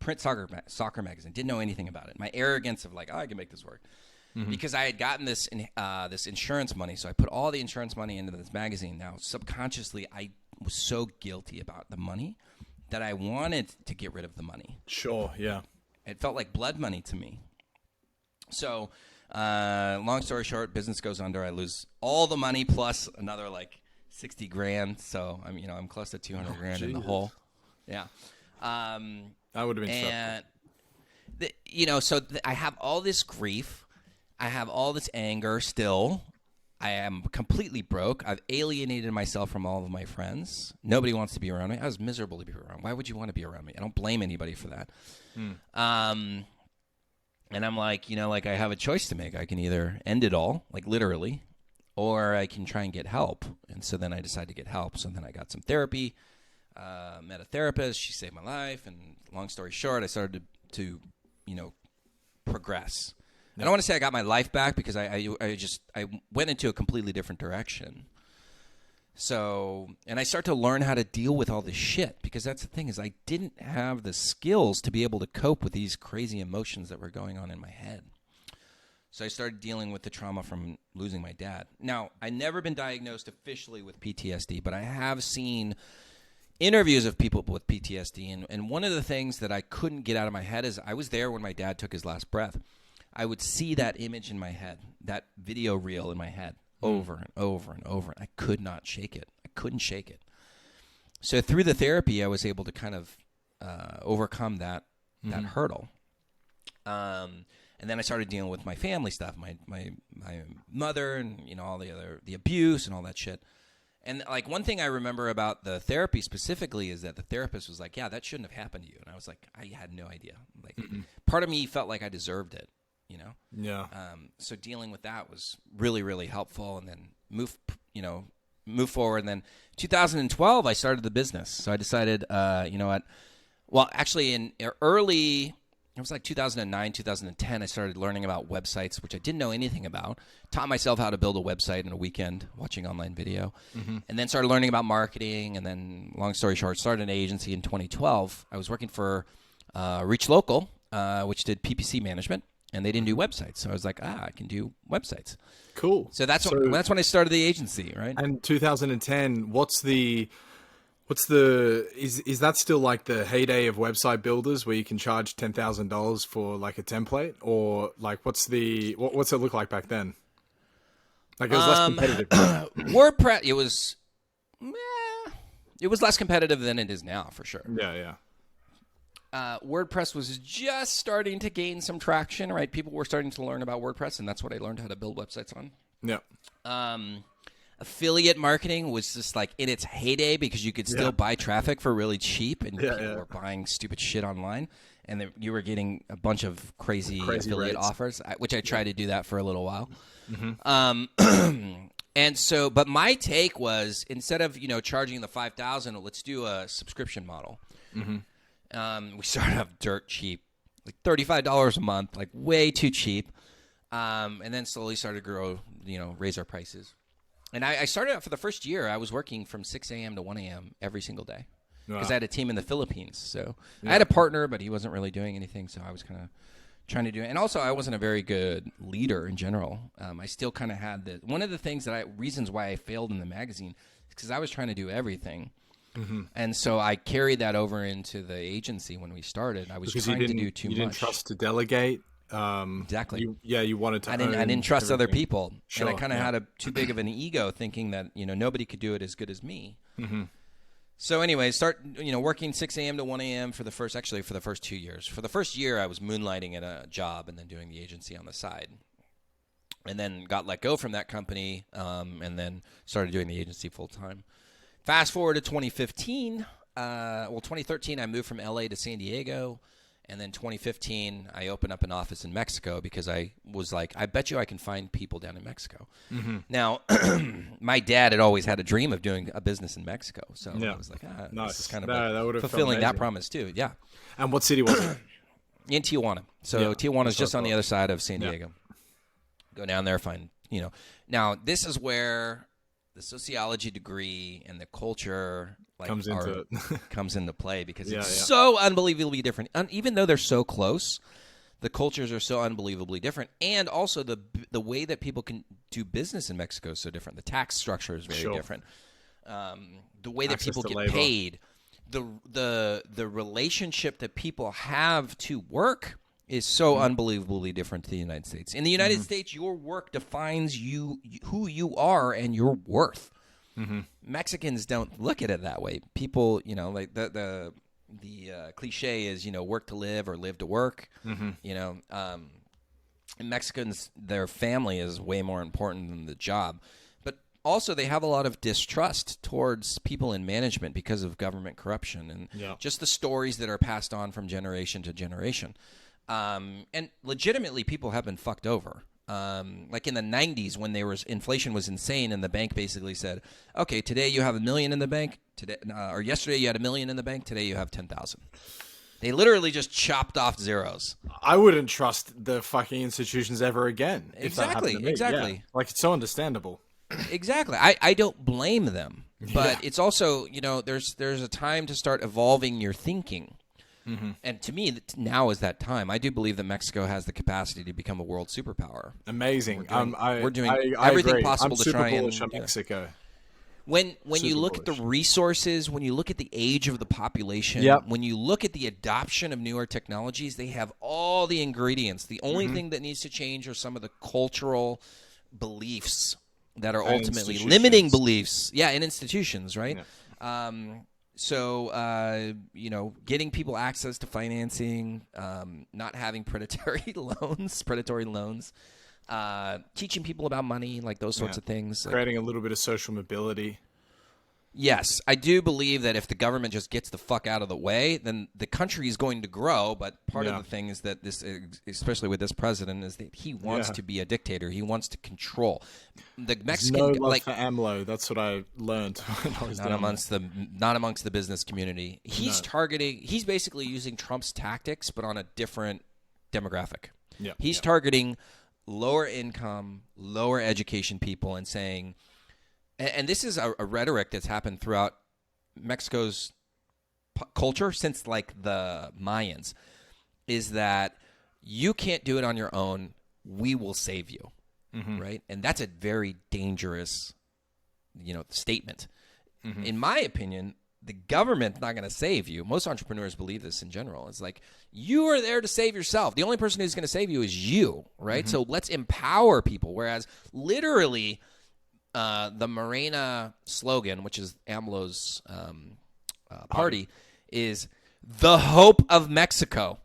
S2: print soccer magazine. Didn't know anything about it. My arrogance of like, I can make this work. Mm-hmm. Because I had gotten this insurance money. So I put all the insurance money into this magazine. Now, subconsciously, I was so guilty about the money that I wanted to get rid of the money.
S1: Sure, yeah.
S2: It felt like blood money to me. So, long story short, business goes under. I lose all the money plus another like 60 grand. So I'm close to 200 grand in the hole. Yeah.
S1: That would have been
S2: stressful. I have all this grief. I have all this anger still. I am completely broke. I've alienated myself from all of my friends. Nobody wants to be around me. I was miserable to be around. Why would you want to be around me? I don't blame anybody for that. And I'm like, like I have a choice to make. I can either end it all, like literally, or I can try and get help. And so then I decided to get help. So then I got some therapy, met a therapist. She saved my life. And long story short, I started to progress. I don't want to say I got my life back because I went into a completely different direction. So, and I start to learn how to deal with all this shit, because that's the thing, is I didn't have the skills to be able to cope with these crazy emotions that were going on in my head. So I started dealing with the trauma from losing my dad. Now, I've never been diagnosed officially with PTSD, but I have seen interviews of people with PTSD. And one of the things that I couldn't get out of my head is I was there when my dad took his last breath. I would see that image in my head, that video reel in my head, over and over and over. I could not shake it. I couldn't shake it. So through the therapy, I was able to kind of overcome that hurdle. And then I started dealing with my family stuff, my mother, and all the abuse and all that shit. And like one thing I remember about the therapy specifically is that the therapist was like, "Yeah, that shouldn't have happened to you." And I was like, I had no idea. Like part of me felt like I deserved it.
S1: Yeah.
S2: So dealing with that was really, really helpful, and then move forward. And then 2012, I started the business. So I decided, what? Well, actually, in early, it was like 2009, 2010, I started learning about websites, which I didn't know anything about. Taught myself how to build a website in a weekend, watching online video, and then started learning about marketing. And then, long story short, started an agency in 2012. I was working for Reach Local, which did PPC management. And they didn't do websites. So I was like, I can do websites.
S1: Cool.
S2: So that's when I started the agency, right?
S1: And 2010, is that still like the heyday of website builders where you can charge $10,000 for like a template, or like what's it look like back then? Like it was less competitive.
S2: WordPress, it was less competitive than it is now, for sure.
S1: Yeah.
S2: WordPress was just starting to gain some traction, right? People were starting to learn about WordPress, and that's what I learned how to build websites on.
S1: Yeah.
S2: Affiliate marketing was just like in its heyday, because you could still buy traffic for really cheap, and people were buying stupid shit online, and you were getting a bunch of crazy affiliate
S1: rates.
S2: offers, which I tried to do that for a little while. And so, but my take was, instead of charging the $5,000, let's do a subscription model. We started off dirt cheap, like $35 a month, like way too cheap. And then slowly started to grow, raise our prices. And I started out, for the first year, I was working from 6 a.m. to 1 a.m. every single day, because I had a team in the Philippines. So I had a partner, but he wasn't really doing anything. So I was kind of trying to do it. And also, I wasn't a very good leader in general. I still kind of had one of the reasons why I failed in the magazine is because I was trying to do everything. And so I carried that over into the agency when we started. I was trying to do too much.
S1: You didn't trust to delegate.
S2: Exactly.
S1: You wanted to.
S2: I didn't trust
S1: everything.
S2: other people,
S1: Sure,
S2: and I kind of had too big of an ego, thinking that nobody could do it as good as me. So anyway, working 6 a.m. to 1 a.m. for the first 2 years. For the first year, I was moonlighting at a job and then doing the agency on the side, and then got let go from that company, and then started doing the agency full time. Fast forward to 2015. 2013, I moved from LA to San Diego. And then 2015, I opened up an office in Mexico, because I was like, I bet you I can find people down in Mexico. Now, my dad had always had a dream of doing a business in Mexico. So I was like,
S1: nice.
S2: This is kind of
S1: that
S2: fulfilling that promise too. Yeah.
S1: And what city was it?
S2: In Tijuana. So Tijuana is just on the other side of San Diego. Go down there, find, Now, this is where the sociology degree and the culture comes into play, because it's so unbelievably different. Even though they're so close, the cultures are so unbelievably different, and also the way that people can do business in Mexico is so different. The tax structure is very different. The way that people get paid, the relationship that people have to work is so unbelievably different to the United States. In the United States, your work defines who you are and your worth. Mexicans don't look at it that way. People, like the cliche is, work to live or live to work. Mexicans, their family is way more important than the job. But also they have a lot of distrust towards people in management because of government corruption and just the stories that are passed on from generation to generation. And legitimately, people have been fucked over. Like in the 90s when inflation was insane and the bank basically said, okay, today you have $1 million in the bank, today or yesterday you had $1 million in the bank, today you have 10,000. They literally just chopped off zeros.
S1: I wouldn't trust the fucking institutions ever again.
S2: Exactly.
S1: Yeah. Like, it's so understandable.
S2: Exactly. I don't blame them, but it's also, there's a time to start evolving your thinking. Mm-hmm. And to me, now is that time. I do believe that Mexico has the capacity to become a world superpower.
S1: Amazing.
S2: We're doing everything possible to try and
S1: Mexico.
S2: When you look at the resources, when you look at the age of the population, when you look at the adoption of newer technologies, they have all the ingredients. The only thing that needs to change are some of the cultural beliefs that are ultimately limiting beliefs. Yeah, in institutions, right? Yeah. So, getting people access to financing, not having predatory loans, teaching people about money, like those sorts of things.
S1: Creating a little bit of social mobility.
S2: Yes, I do believe that if the government just gets the fuck out of the way, then the country is going to grow. But part of the thing is that this, especially with this president, is that he wants to be a dictator. He wants to control. The Mexican,
S1: no love for AMLO. That's what I learned when I was
S2: not amongst the business community. He's targeting. He's basically using Trump's tactics, but on a different demographic. Yeah, he's targeting lower income, lower education people, and saying. And this is a rhetoric that's happened throughout Mexico's culture since like the Mayans, is that you can't do it on your own. We will save you, right? And that's a very dangerous, statement. In my opinion, the government's not going to save you. Most entrepreneurs believe this in general. It's like you are there to save yourself. The only person who's going to save you is you, right? So let's empower people. Whereas literally. The Morena slogan, which is AMLO's party, is the hope of Mexico.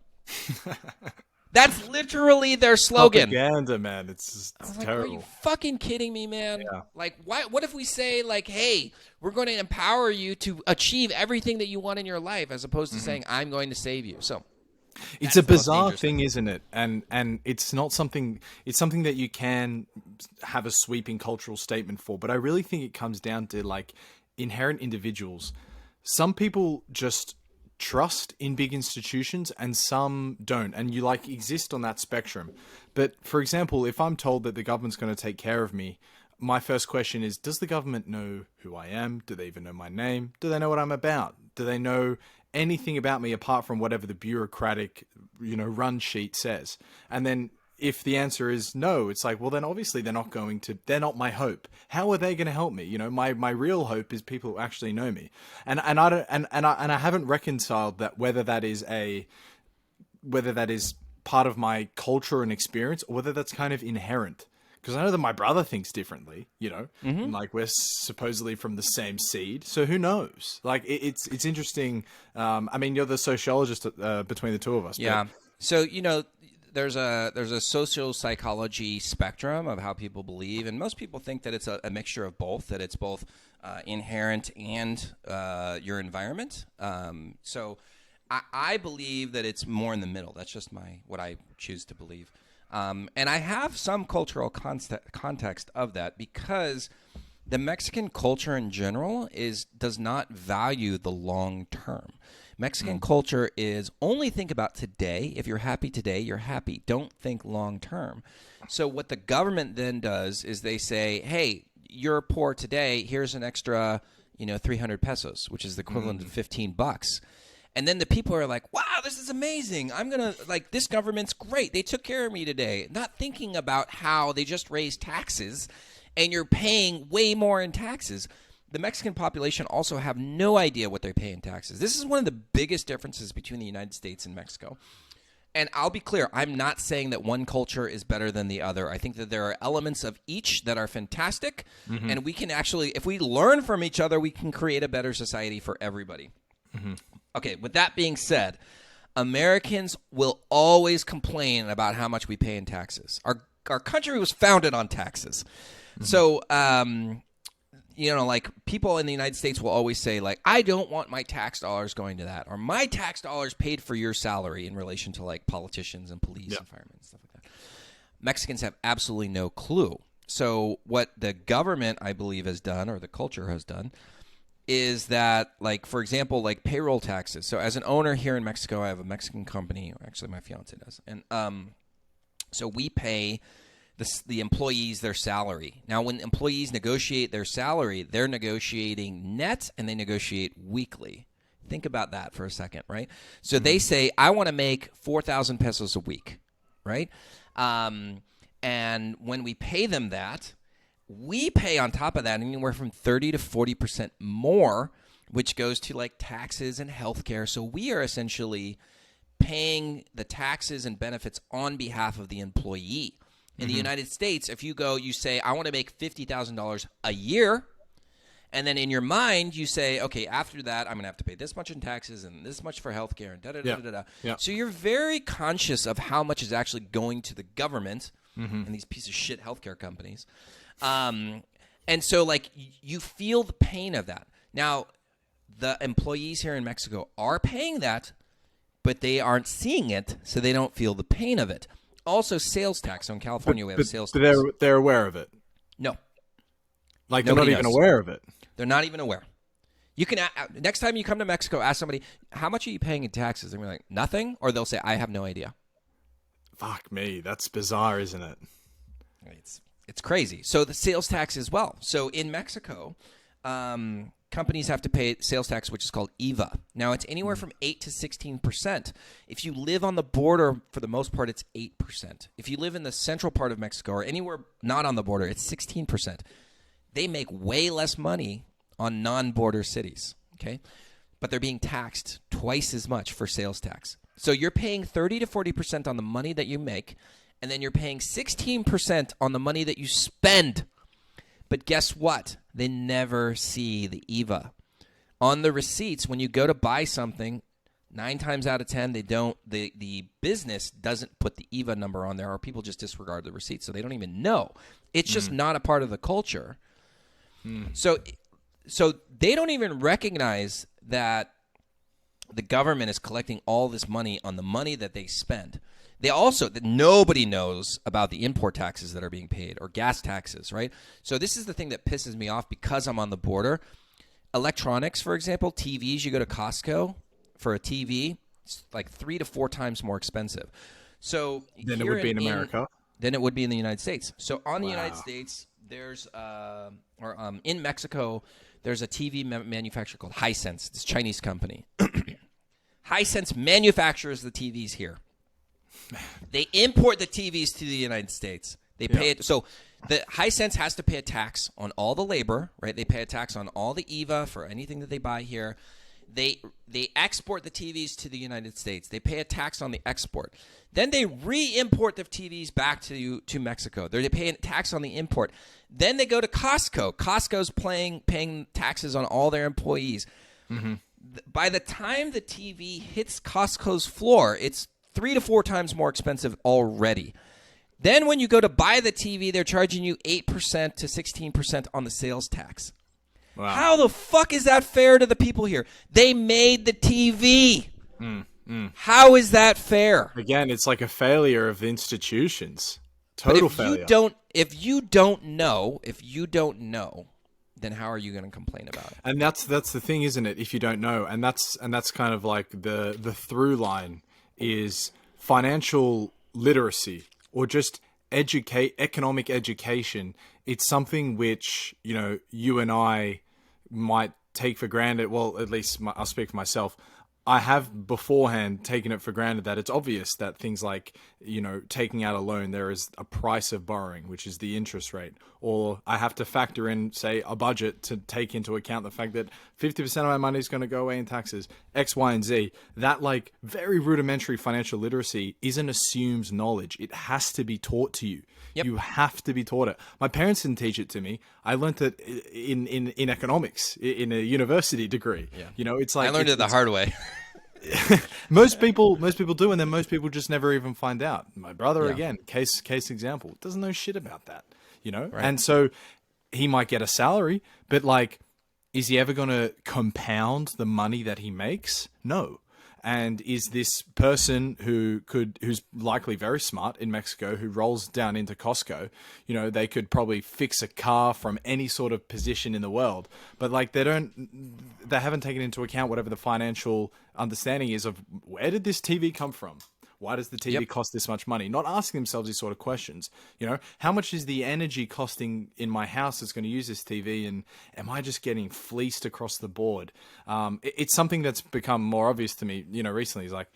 S2: That's literally their slogan.
S1: Propaganda, man. It's terrible.
S2: Are you fucking kidding me, man?
S1: Yeah.
S2: Like, what if we say, like, hey, we're going to empower you to achieve everything that you want in your life, as opposed to saying, I'm going to save you. So.
S1: It's a bizarre thing, isn't it? And it's not something. It's something that you can have a sweeping cultural statement for. But I really think it comes down to like inherent individuals. Some people just trust in big institutions, and some don't. And you like exist on that spectrum. But for example, if I'm told that the government's going to take care of me, my first question is: does the government know who I am? Do they even know my name? Do they know what I'm about? Do they know anything about me apart from whatever the bureaucratic, run sheet says? And then if the answer is no, it's like, well, then obviously they're not my hope. How are they going to help me? My real hope is people who actually know me. And I haven't reconciled that whether that is part of my culture and experience or whether that's kind of inherent. Because I know that my brother thinks differently, like we're supposedly from the same seed. So who knows? Like it's interesting. I mean, you're the sociologist between the two of us.
S2: Yeah. But... So, there's a social psychology spectrum of how people believe. And most people think that it's a mixture of both, that it's both inherent and your environment. So I believe that it's more in the middle. That's just what I choose to believe. And I have some cultural context of that because the Mexican culture in general does not value the long term. Mexican culture is only think about today. If you're happy today, you're happy. Don't think long term. So what the government then does is they say, hey, you're poor today. Here's an extra, 300 pesos, which is the equivalent of $15. And then the people are like, wow, this is amazing. I'm going to, this government's great. They took care of me today. Not thinking about how they just raised taxes and you're paying way more in taxes. The Mexican population also have no idea what they pay in taxes. This is one of the biggest differences between the United States and Mexico. And I'll be clear, I'm not saying that one culture is better than the other. I think that there are elements of each that are fantastic. And we can actually, if we learn from each other, we can create a better society for everybody. Okay, with that being said, Americans will always complain about how much we pay in taxes. Our country was founded on taxes. So, like people in the United States will always say, like, I don't want my tax dollars going to that, or my tax dollars paid for your salary in relation to like politicians and police and firemen and stuff like that. Mexicans have absolutely no clue. So what the government, I believe, has done, or the culture has done, is that, like, for example, like payroll taxes. So as an owner here in Mexico, I have a Mexican company, or actually my fiance does, and so we pay the employees their salary. Now, when employees negotiate their salary, they're negotiating net and they negotiate weekly. Think about that for a second, right? So they say, I want to make 4,000 pesos a week, right? And when we pay them that, we pay on top of that anywhere from 30 to 40% more, which goes to like taxes and healthcare. So we are essentially paying the taxes and benefits on behalf of the employee. In the United States, if you say, I want to make $50,000 a year, and then in your mind you say, okay, after that I'm going to have to pay this much in taxes and this much for healthcare and da-da-da-da-da.
S1: Yeah.
S2: So you're very conscious of how much is actually going to the government and these piece of shit healthcare companies. And so like you feel the pain of that. Now, the employees here in Mexico are paying that, but they aren't seeing it, so they don't feel the pain of it. Also, sales tax. So in California, we have sales tax.
S1: They're aware of it.
S2: No.
S1: Like, they're not even aware of it.
S2: They're not even aware. You can next time you come to Mexico, ask somebody, how much are you paying in taxes? And we're like, nothing. Or they'll say, I have no idea.
S1: Fuck me. That's bizarre, isn't it?
S2: It's crazy. So the sales tax as well. So in Mexico, companies have to pay sales tax, which is called IVA. Now, it's anywhere from 8 to 16%. If you live on the border, for the most part, it's 8%. If you live in the central part of Mexico or anywhere not on the border, it's 16%. They make way less money on non-border cities, okay? But they're being taxed twice as much for sales tax. So you're paying 30 to 40% on the money that you make, and then you're paying 16% on the money that you spend. But guess what? They never see the IVA. On the receipts, when you go to buy something, 9 times out of 10, they don't. The business doesn't put the IVA number on there, or people just disregard the receipt, so they don't even know. It's just not a part of the culture. So they don't even recognize that the government is collecting all this money on the money that they spend. They also, that nobody knows about the import taxes that are being paid, or gas taxes, right? So this is the thing that pisses me off because I'm on the border. Electronics, for example, TVs, you go to Costco for a TV, it's like 3 to 4 times more expensive. So
S1: Than it would be in America?
S2: Than it would be in the United States. So on the United States, there's, in Mexico, there's a TV manufacturer called Hisense. It's a Chinese company. Hisense manufactures the TVs here. They import the TVs to the United States. They pay it. So the Hisense has to pay a tax on all the labor, right? They pay a tax on all the IVA for anything that they buy here. They export the TVs to the United States. They pay a tax on the export. Then they re-import the TVs back to Mexico. They pay a tax on the import. Then they go to Costco. Costco's paying taxes on all their employees. By the time the TV hits Costco's floor, it's 3 to 4 times more expensive already. Then when you go to buy the TV, they're charging you 8% to 16% on the sales tax. Wow. How the fuck is that fair to the people here? They made the TV. How is that fair?
S1: Again, it's like a failure of the institutions. Total failure.
S2: If you don't know, then how are you going to complain about it?
S1: And that's the thing, isn't it? If you don't know, and that's kind of like the through line is financial literacy, or just economic education. It's something which, you and I might take for granted. Well, at least I'll speak for myself. I have beforehand taken it for granted that it's obvious that things like, taking out a loan, there is a price of borrowing, which is the interest rate. Or I have to factor in, say, a budget to take into account the fact that 50% of my money is going to go away in taxes, X, Y, and Z. That like very rudimentary financial literacy isn't assumed knowledge. It has to be taught to you. Yep. You have to be taught it. My parents didn't teach it to me. I learned it in economics, in a university degree.
S2: Yeah.
S1: It's like
S2: I learned it the hard way.
S1: Most people do, and then most people just never even find out. My brother,
S2: Yeah.
S1: again, case example, doesn't know shit about that,
S2: Right.
S1: And so he might get a salary, but like, is he ever going to compound the money that he makes? No. And is this person who's likely very smart in Mexico, who rolls down into Costco, they could probably fix a car from any sort of position in the world, but like they haven't taken into account whatever the financial understanding is of where did this TV come from? Why does the TV cost this much money? Not asking themselves these sort of questions. How much is the energy costing in my house that's going to use this TV? And am I just getting fleeced across the board? It's something that's become more obvious to me, recently. Is like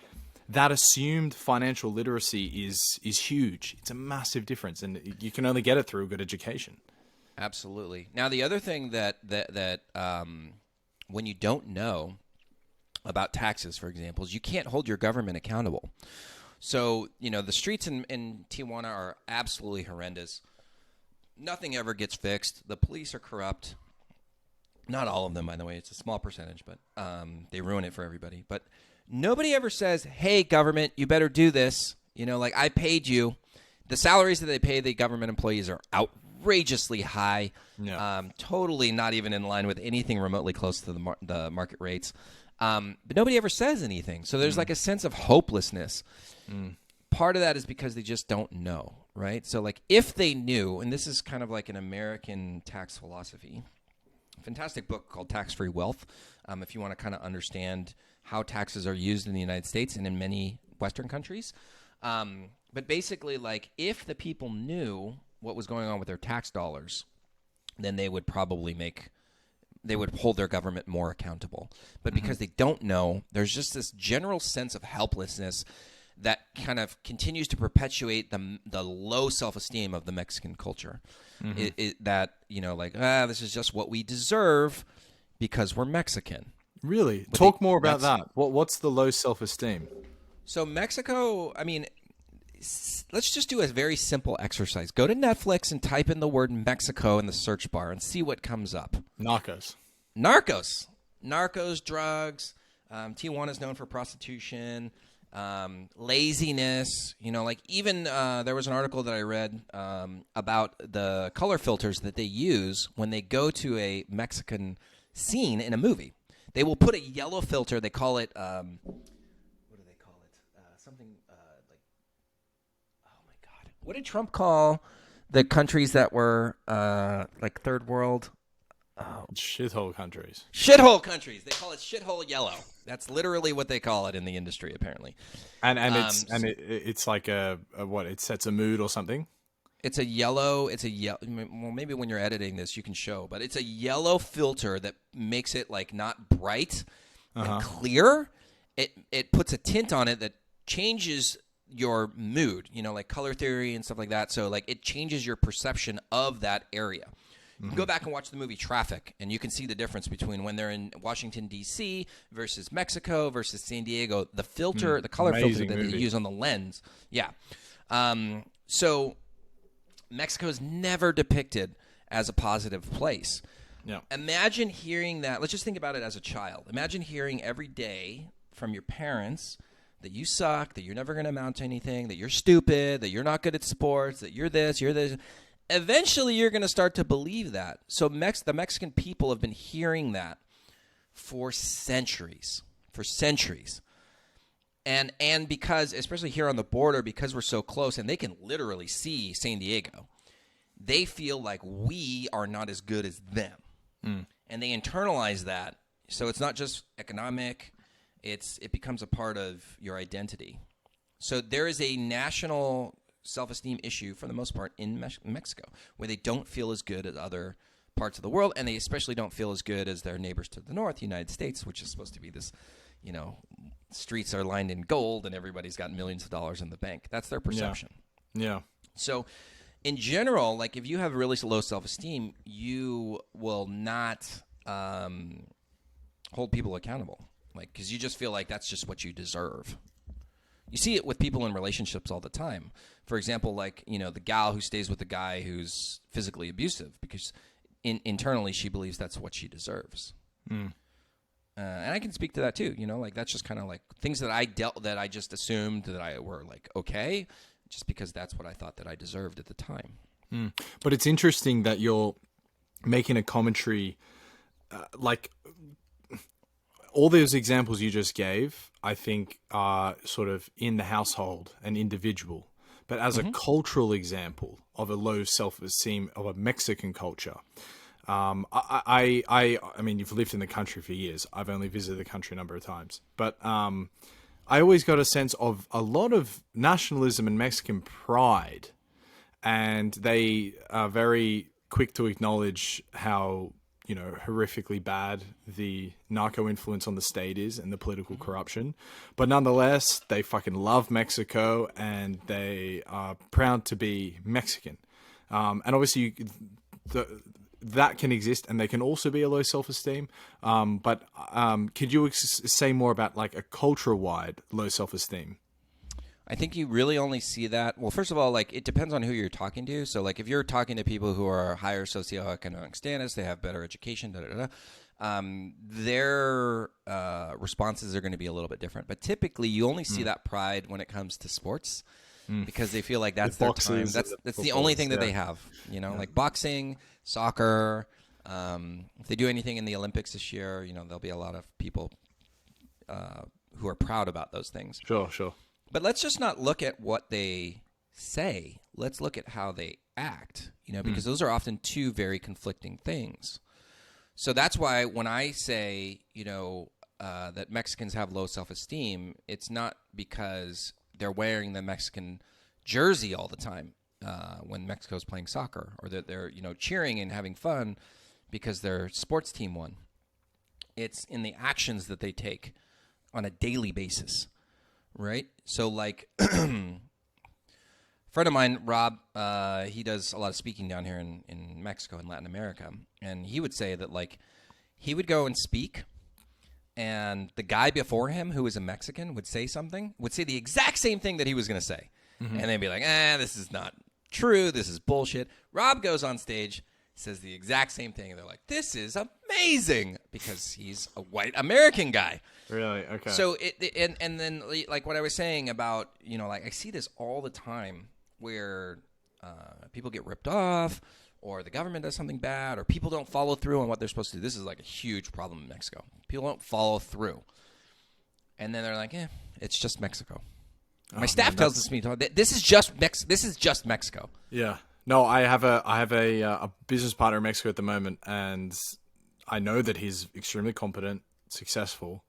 S1: that assumed financial literacy is huge. It's a massive difference, and you can only get it through a good education.
S2: Absolutely. Now, the other thing that when you don't know about taxes, for example, is you can't hold your government accountable. So, the streets in Tijuana are absolutely horrendous. Nothing ever gets fixed. The police are corrupt. Not all of them, by the way. It's a small percentage, but they ruin it for everybody. But nobody ever says, hey, government, you better do this. Like I paid you. The salaries that they pay the government employees are outrageously high.
S1: Yeah.
S2: Totally not even in line with anything remotely close to the market rates. But nobody ever says anything. So there's like a sense of hopelessness. Part of that is because they just don't know, right? So like if they knew, and this is kind of like an American tax philosophy, fantastic book called Tax-Free Wealth, if you want to kind of understand how taxes are used in the United States and in many Western countries. But basically, like if the people knew what was going on with their tax dollars, then they would probably hold their government more accountable. But because they don't know, there's just this general sense of helplessness that kind of continues to perpetuate the low self-esteem of the Mexican culture. This is just what we deserve because we're Mexican.
S1: Really? Talk more about that. What's the low self-esteem?
S2: So Mexico, let's just do a very simple exercise. Go to Netflix and type in the word Mexico in the search bar and see what comes up.
S1: Narcos,
S2: drugs. Tijuana is known for prostitution, laziness. Even there was an article that I read about the color filters that they use when they go to a Mexican scene in a movie. They will put a yellow filter. They call it what do they call it? Something like, oh my God, what did Trump call the countries that were like third world?
S1: Shithole countries.
S2: Shithole countries. They call it shithole yellow. That's literally what they call it in the industry, apparently.
S1: And it's like a what? It sets a mood or something.
S2: It's a yellow. Well, maybe when you're editing this, you can show, but it's a yellow filter that makes it like not bright and clear. It puts a tint on it that changes your mood. Like color theory and stuff like that. So like it changes your perception of that area. You can go back and watch the movie Traffic, and you can see the difference between when they're in Washington, D.C. versus Mexico versus San Diego. The filter, the color filter that they use on the lens. Yeah. So Mexico is never depicted as a positive place.
S1: Yeah.
S2: Imagine hearing that. Let's just think about it as a child. Imagine hearing every day from your parents that you suck, that you're never going to amount to anything, that you're stupid, that you're not good at sports, that you're this, you're this. Eventually, you're going to start to believe that. So the Mexican people have been hearing that for centuries. And because, especially here on the border, because we're so close, and they can literally see San Diego, they feel like we are not as good as them. And they internalize that. So it's not just economic. It becomes a part of your identity. So there is a national self-esteem issue for the most part in Mexico, where they don't feel as good as other parts of the world, and they especially don't feel as good as their neighbors to the north, the United States, which is supposed to be this, streets are lined in gold and everybody's got millions of dollars in the bank. That's their perception.
S1: Yeah.
S2: So in general, like if you have really low self-esteem, you will not hold people accountable, because you just feel like that's just what you deserve. You see it with people in relationships all the time. For example, the gal who stays with the guy who's physically abusive because internally she believes that's what she deserves. And I can speak to that too. Like that's just kind of like things that I just assumed that I were like okay, just because that's what I thought that I deserved at the time.
S1: But it's interesting that you're making a commentary, like all those examples you just gave, I think are sort of in the household and individual. But as a cultural example of a low self-esteem of a Mexican culture, I mean, you've lived in the country for years. I've only visited the country a number of times, but I always got a sense of a lot of nationalism and Mexican pride, and they are very quick to acknowledge how horrifically bad the narco influence on the state is and the political corruption. But nonetheless, they fucking love Mexico and they are proud to be Mexican. And obviously that can exist and they can also be a low self-esteem. But could you say more about like a culture-wide low self-esteem?
S2: I think you really only see that. Well, first of all, like it depends on who you're talking to. So, like if you're talking to people who are higher socioeconomic status, they have better education, their responses are going to be a little bit different. But typically, you only see that pride when it comes to sports, because they feel like that's their time. That's the only thing that they have. Like boxing, soccer. If they do anything in the Olympics this year, there'll be a lot of people who are proud about those things.
S1: Sure.
S2: But let's just not look at what they say. Let's look at how they act, because those are often two very conflicting things. So that's why when I say, that Mexicans have low self-esteem, it's not because they're wearing the Mexican jersey all the time when Mexico's playing soccer, or that they're, cheering and having fun because their sports team won. It's in the actions that they take on a daily basis. Right? So like friend of mine, Rob, he does a lot of speaking down here in Mexico and Latin America. And he would say that like he would go and speak and the guy before him who was a Mexican would say the exact same thing that he was going to say. And they'd be like, this is not true. This is bullshit. Rob goes on stage, says the exact same thing. And they're like, this is amazing, because he's a white American guy.
S1: Really? Okay.
S2: So and then like what I was saying about, like I see this all the time where people get ripped off, or the government does something bad, or people don't follow through on what they're supposed to do. This is like a huge problem in Mexico. People don't follow through. And then they're like, it's just Mexico. My staff tells me this is just Mexico.
S1: Yeah. No, I have a business partner in Mexico at the moment, and I know that he's extremely competent, successful,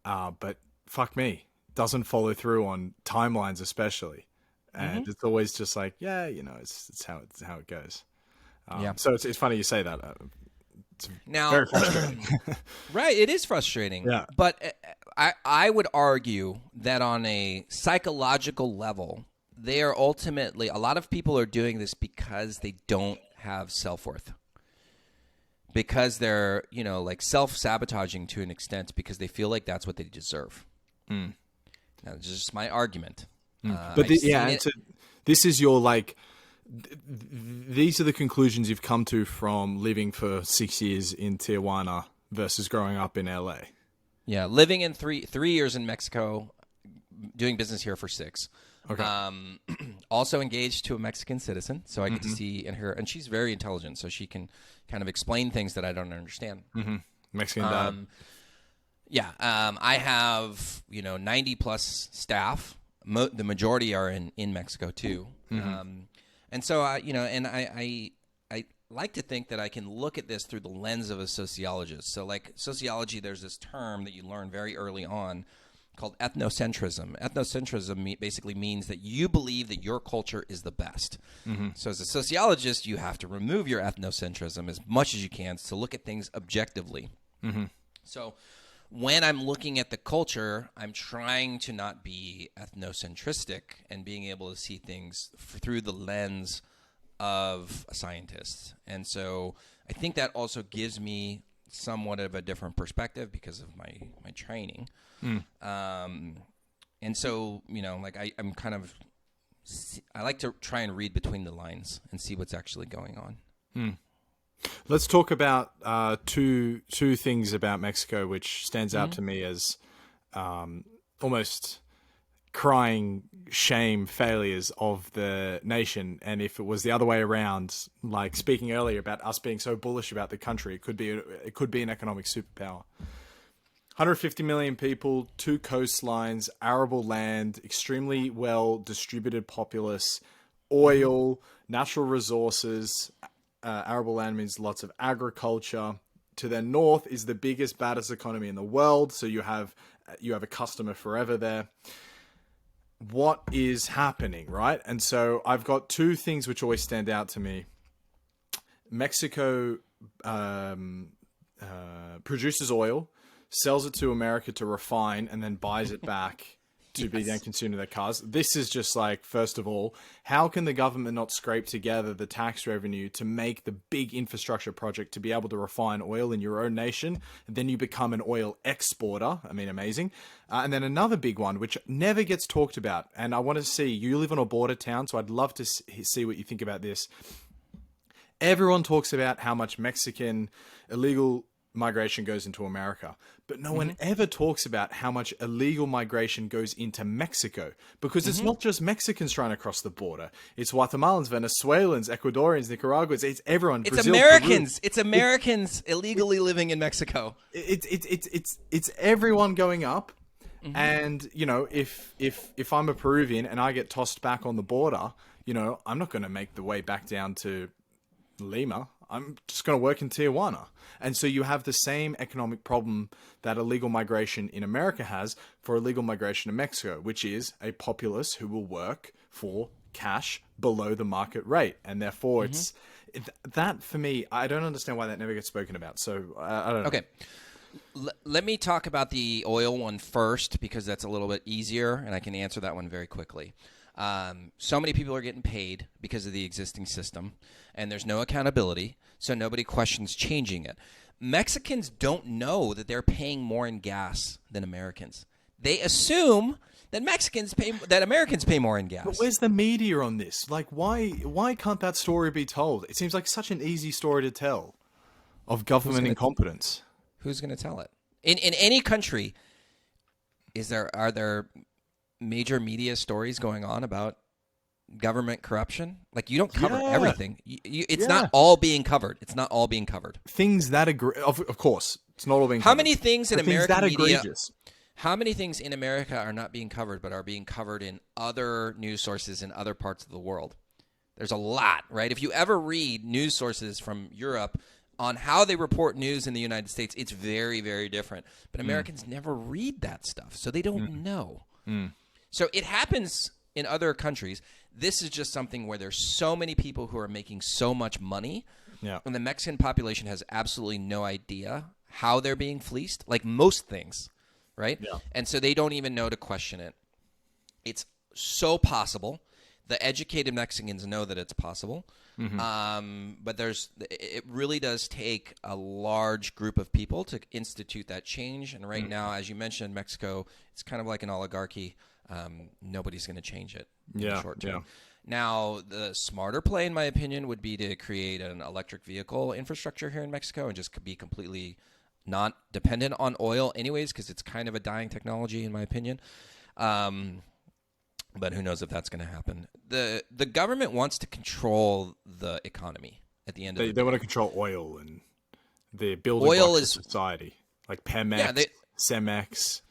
S1: but fuck me, doesn't follow through on timelines, especially, and it's always just like, it's how it goes. So it's funny you say that. It's very frustrating.
S2: Right, it is frustrating.
S1: Yeah,
S2: but I would argue that on a psychological level, they are ultimately, a lot of people are doing this because they don't have self-worth. Because they're, like self-sabotaging to an extent because they feel like that's what they deserve. Now, it's just my argument.
S1: But this is your like, these are the conclusions you've come to from living for 6 years in Tijuana versus growing up in LA. Yeah,
S2: living in three years in Mexico, doing business here for 6.
S1: Okay.
S2: Also engaged to a Mexican citizen, so I get to see and she's very intelligent, so she can kind of explain things that I don't understand.
S1: Mexican dad.
S2: I have 90 plus staff. The majority are in Mexico too, and so I like to think that I can look at this through the lens of a sociologist. So like sociology, there's this term that you learn very early on called ethnocentrism. Ethnocentrism basically means that you believe that your culture is the best. So as a sociologist, you have to remove your ethnocentrism as much as you can to look at things objectively. So when I'm looking at the culture, I'm trying to not be ethnocentristic and being able to see things through the lens of a scientist. And so I think that also gives me somewhat of a different perspective because of my training. And so, like I'm kind of, I like to try and read between the lines and see what's actually going on.
S1: Let's talk about two things about Mexico, which stands out to me as almost crying shame failures of the nation. And if it was the other way around, like speaking earlier about us being so bullish about the country, it could be an economic superpower. 150 million people, 2 coastlines, arable land, extremely well distributed populace, oil, natural resources. Arable land means lots of agriculture. To their north is the biggest, baddest economy in the world. So you have a customer forever there. What is happening, right? And so I've got 2 things which always stand out to me. Mexico produces oil, sells it to America to refine, and then buys it back to be then consumed in their cars. This is just like, first of all, how can the government not scrape together the tax revenue to make the big infrastructure project to be able to refine oil in your own nation? And then you become an oil exporter. I mean, amazing. And then another big one, which never gets talked about. And I want to see, you live in a border town, so I'd love to see what you think about this. Everyone talks about how much Mexican illegal migration goes into America, but no one ever talks about how much illegal migration goes into Mexico, because it's not just Mexicans trying to cross the border. It's Guatemalans, Venezuelans, Ecuadorians, Nicaraguans. It's everyone.
S2: It's
S1: Brazil,
S2: Americans.
S1: Peru.
S2: It's Americans illegally living in Mexico.
S1: It's everyone going up. And you know, if I'm a Peruvian and I get tossed back on the border, you know, I'm not going to make the way back down to Lima. I'm just going to work in Tijuana. And so you have the same economic problem that illegal migration in America has for illegal migration in Mexico, which is a populace who will work for cash below the market rate. And therefore, that for me, I don't understand why that never gets spoken about. So I don't know.
S2: Okay. Let me talk about the oil one first, because that's a little bit easier, and I can answer that one very quickly. So many people are getting paid because of the existing system, and there's no accountability, so nobody questions changing it. Mexicans don't know that they're paying more in gas than Americans. They assume that Americans pay more in gas.
S1: But where's the media on this? Like, why can't that story be told? It seems like such an easy story to tell of government incompetence.
S2: Who's going to tell it? In any country, are there major media stories going on about government corruption? Like, you don't cover everything. It's not all being covered. It's not all being covered.
S1: Things that of course, it's not all being covered.
S2: How many things in American media?
S1: Egregious.
S2: How many things in America are not being covered but are being covered in other news sources in other parts of the world? There's a lot, right? If you ever read news sources from Europe on how they report news in the United States, it's very, very different. But Americans never read that stuff, so they don't know. So it happens in other countries. This is just something where there's so many people who are making so much money, and the Mexican population has absolutely no idea how they're being fleeced, like most things, right? Yeah. And so they don't even know to question it. It's so possible. The educated Mexicans know that it's possible. But it really does take a large group of people to institute that change. And right now, as you mentioned, Mexico, it's kind of like an oligarchy. Nobody's going to change it in the short term. Now, the smarter play, in my opinion, would be to create an electric vehicle infrastructure here in Mexico and just be completely not dependent on oil anyways, because it's kind of a dying technology, in my opinion. But who knows if that's going to happen. The government wants to control the economy at the end of the day.
S1: They want to control oil and the building blocks of society, like Pemex, Cemex.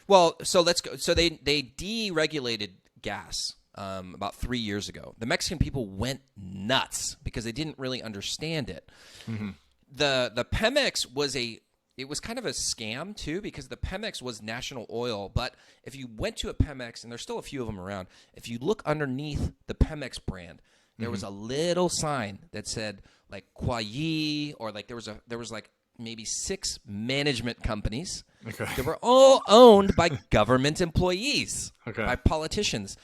S2: Well, so let's go. So they deregulated gas about 3 years ago. The Mexican people went nuts because they didn't really understand it. The Pemex was kind of a scam, too, because the Pemex was national oil. But if you went to a Pemex, and there's still a few of them around, if you look underneath the Pemex brand, there was a little sign that said, like, Quayi, or like there was like maybe 6 management companies that were all owned by government employees, by politicians.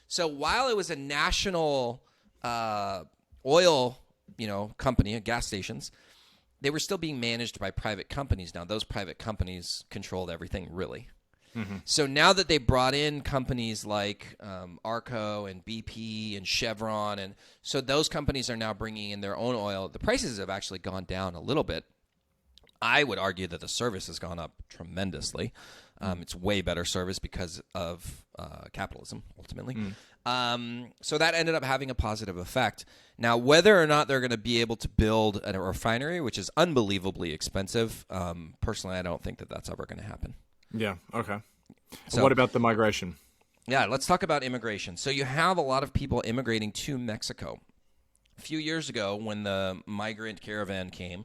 S2: So while it was a national oil, company, gas stations, they were still being managed by private companies. Now, those private companies controlled everything, really. So now that they brought in companies like Arco and BP and Chevron, and so those companies are now bringing in their own oil, the prices have actually gone down a little bit. I would argue that the service has gone up tremendously. It's way better service because of capitalism, ultimately. So that ended up having a positive effect. Now, whether or not they're going to be able to build a refinery, which is unbelievably expensive, personally, I don't think that that's ever going to happen.
S1: Yeah, okay.
S2: So,
S1: what about the migration?
S2: Yeah, let's talk about immigration. So you have a lot of people immigrating to Mexico. A few years ago, when the migrant caravan came,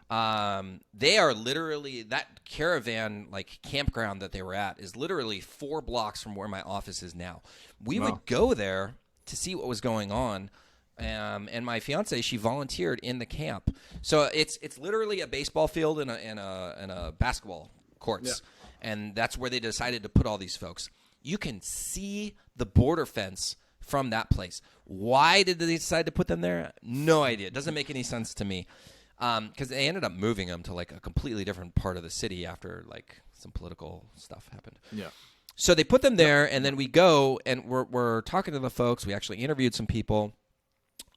S2: they are literally, that caravan like campground that they were at is literally 4 blocks from where my office is now. We would go there to see what was going on. And my fiance, she volunteered in the camp. So it's literally a baseball field and a basketball courts. Yeah. And that's where they decided to put all these folks. You can see the border fence from that place. Why did they decide to put them there? No idea. It doesn't make any sense to me. Because they ended up moving them to like a completely different part of the city after like some political stuff happened.
S1: Yeah.
S2: So they put them there, and then we go and we're talking to the folks. We actually interviewed some people.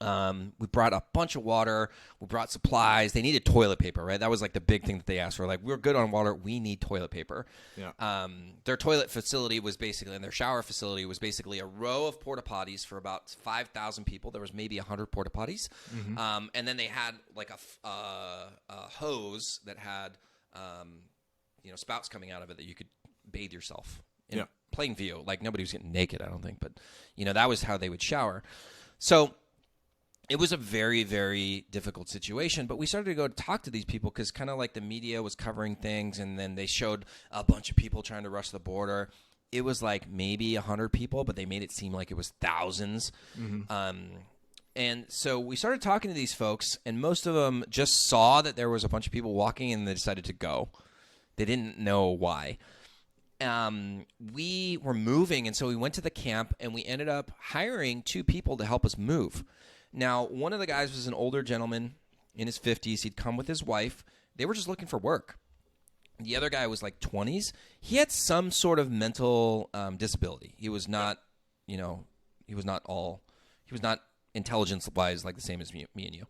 S2: We brought a bunch of water. We brought supplies. They needed toilet paper, right? That was like the big thing that they asked for. Like, we're good on water. We need toilet paper.
S1: Yeah.
S2: Their toilet facility was basically, and their shower facility was basically a row of porta potties for about 5,000 people. There was maybe 100 porta potties. And then they had like a hose that had, spouts coming out of it that you could bathe yourself in plain view. Like, nobody was getting naked, I don't think. But, that was how they would shower. So it was a very, very difficult situation, but we started to go talk to these people because kind of like the media was covering things, and then they showed a bunch of people trying to rush the border. It was like maybe 100 people, but they made it seem like it was thousands. And so we started talking to these folks, and most of them just saw that there was a bunch of people walking, and they decided to go. They didn't know why. We were moving, and so we went to the camp, and we ended up hiring 2 people to help us move. Now, one of the guys was an older gentleman in his 50s. He'd come with his wife. They were just looking for work. The other guy was like 20s. He had some sort of mental disability. He was not, he was not intelligence-wise like the same as me and you.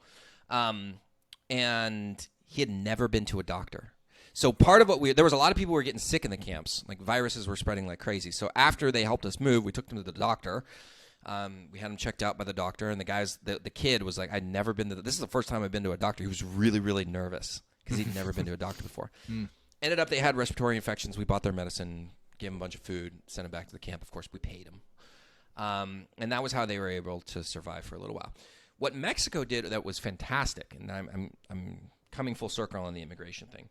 S2: And he had never been to a doctor. So part of there was a lot of people who were getting sick in the camps. Like, viruses were spreading like crazy. So after they helped us move, we took them to the doctor. We had him checked out by the doctor, and the kid was like, I'd never been this is the first time I've been to a doctor. He was really, really nervous because he'd never been to a doctor before. Ended up, they had respiratory infections. We bought their medicine, gave him a bunch of food, sent him back to the camp. Of course, we paid him. And that was how they were able to survive for a little while. What Mexico did that was fantastic, and I'm coming full circle on the immigration thing,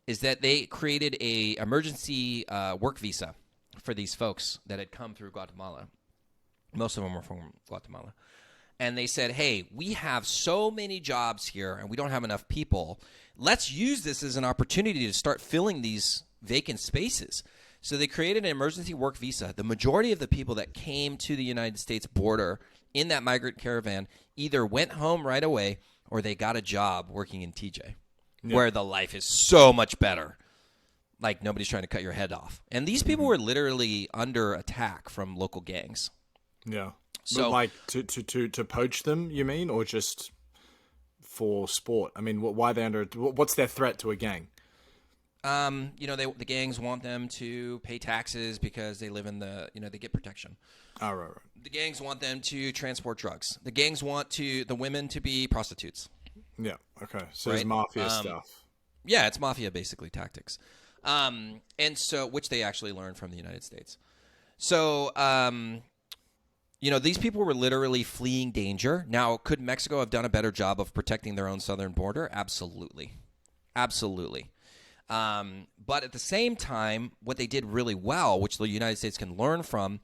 S2: is that they created a emergency work visa for these folks that had come through Guatemala. Most of them were from Guatemala. And they said, hey, we have so many jobs here and we don't have enough people. Let's use this as an opportunity to start filling these vacant spaces. So they created an emergency work visa. The majority of the people that came to the United States border in that migrant caravan either went home right away or they got a job working in TJ, where the life is so much better. Like, nobody's trying to cut your head off. And these people were literally under attack from local gangs. Yeah.
S1: So, but like to poach them, you mean, or just for sport? I mean, why are they under? What's their threat to a gang?
S2: The gangs want them to pay taxes because they live in they get protection.
S1: Oh, right.
S2: The gangs want them to transport drugs. The gangs want the women to be prostitutes.
S1: Yeah. Okay. So it's mafia stuff.
S2: Yeah, it's mafia basically tactics, and so which they actually learned from the United States. So. These people were literally fleeing danger. Now, could Mexico have done a better job of protecting their own southern border? Absolutely. Absolutely. But at the same time, what they did really well, which the United States can learn from,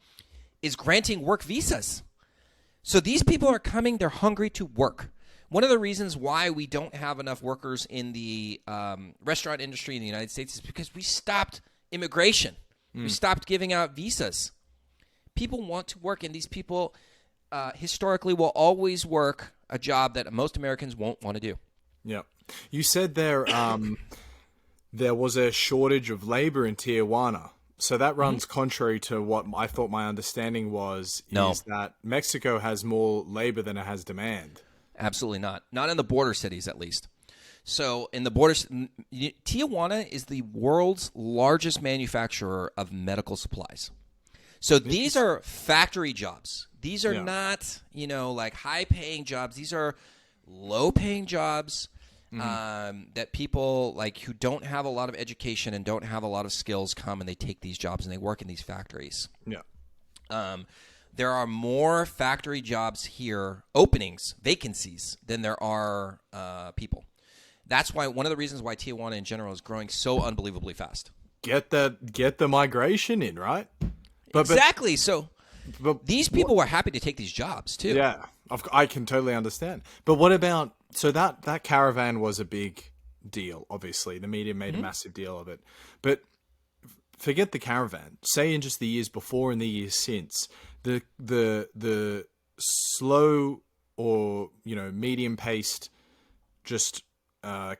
S2: is granting work visas. So these people are coming, they're hungry to work. One of the reasons why we don't have enough workers in the restaurant industry in the United States is because we stopped immigration. We stopped giving out visas. People want to work, and these people historically will always work a job that most Americans won't want to do.
S1: Yeah. You said there was a shortage of labor in Tijuana. So that runs contrary to what I thought my understanding was,
S2: No.
S1: is that Mexico has more labor than it has demand.
S2: Absolutely not. Not in the border cities, at least. So in the borders, Tijuana is the world's largest manufacturer of medical supplies. So these are factory jobs. These are not, like high-paying jobs. These are low-paying jobs that people like who don't have a lot of education and don't have a lot of skills come and they take these jobs and they work in these factories.
S1: Yeah.
S2: There are more factory jobs here, openings, vacancies, than there are people. That's why one of the reasons why Tijuana in general is growing so unbelievably fast.
S1: Get the migration in, right?
S2: Exactly. So
S1: but
S2: these people were happy to take these jobs too.
S1: Yeah, I can totally understand. But what about, so that caravan was a big deal, obviously. The media made a massive deal of it. But forget the caravan. Say in just the years before and the years since, the slow or, medium-paced just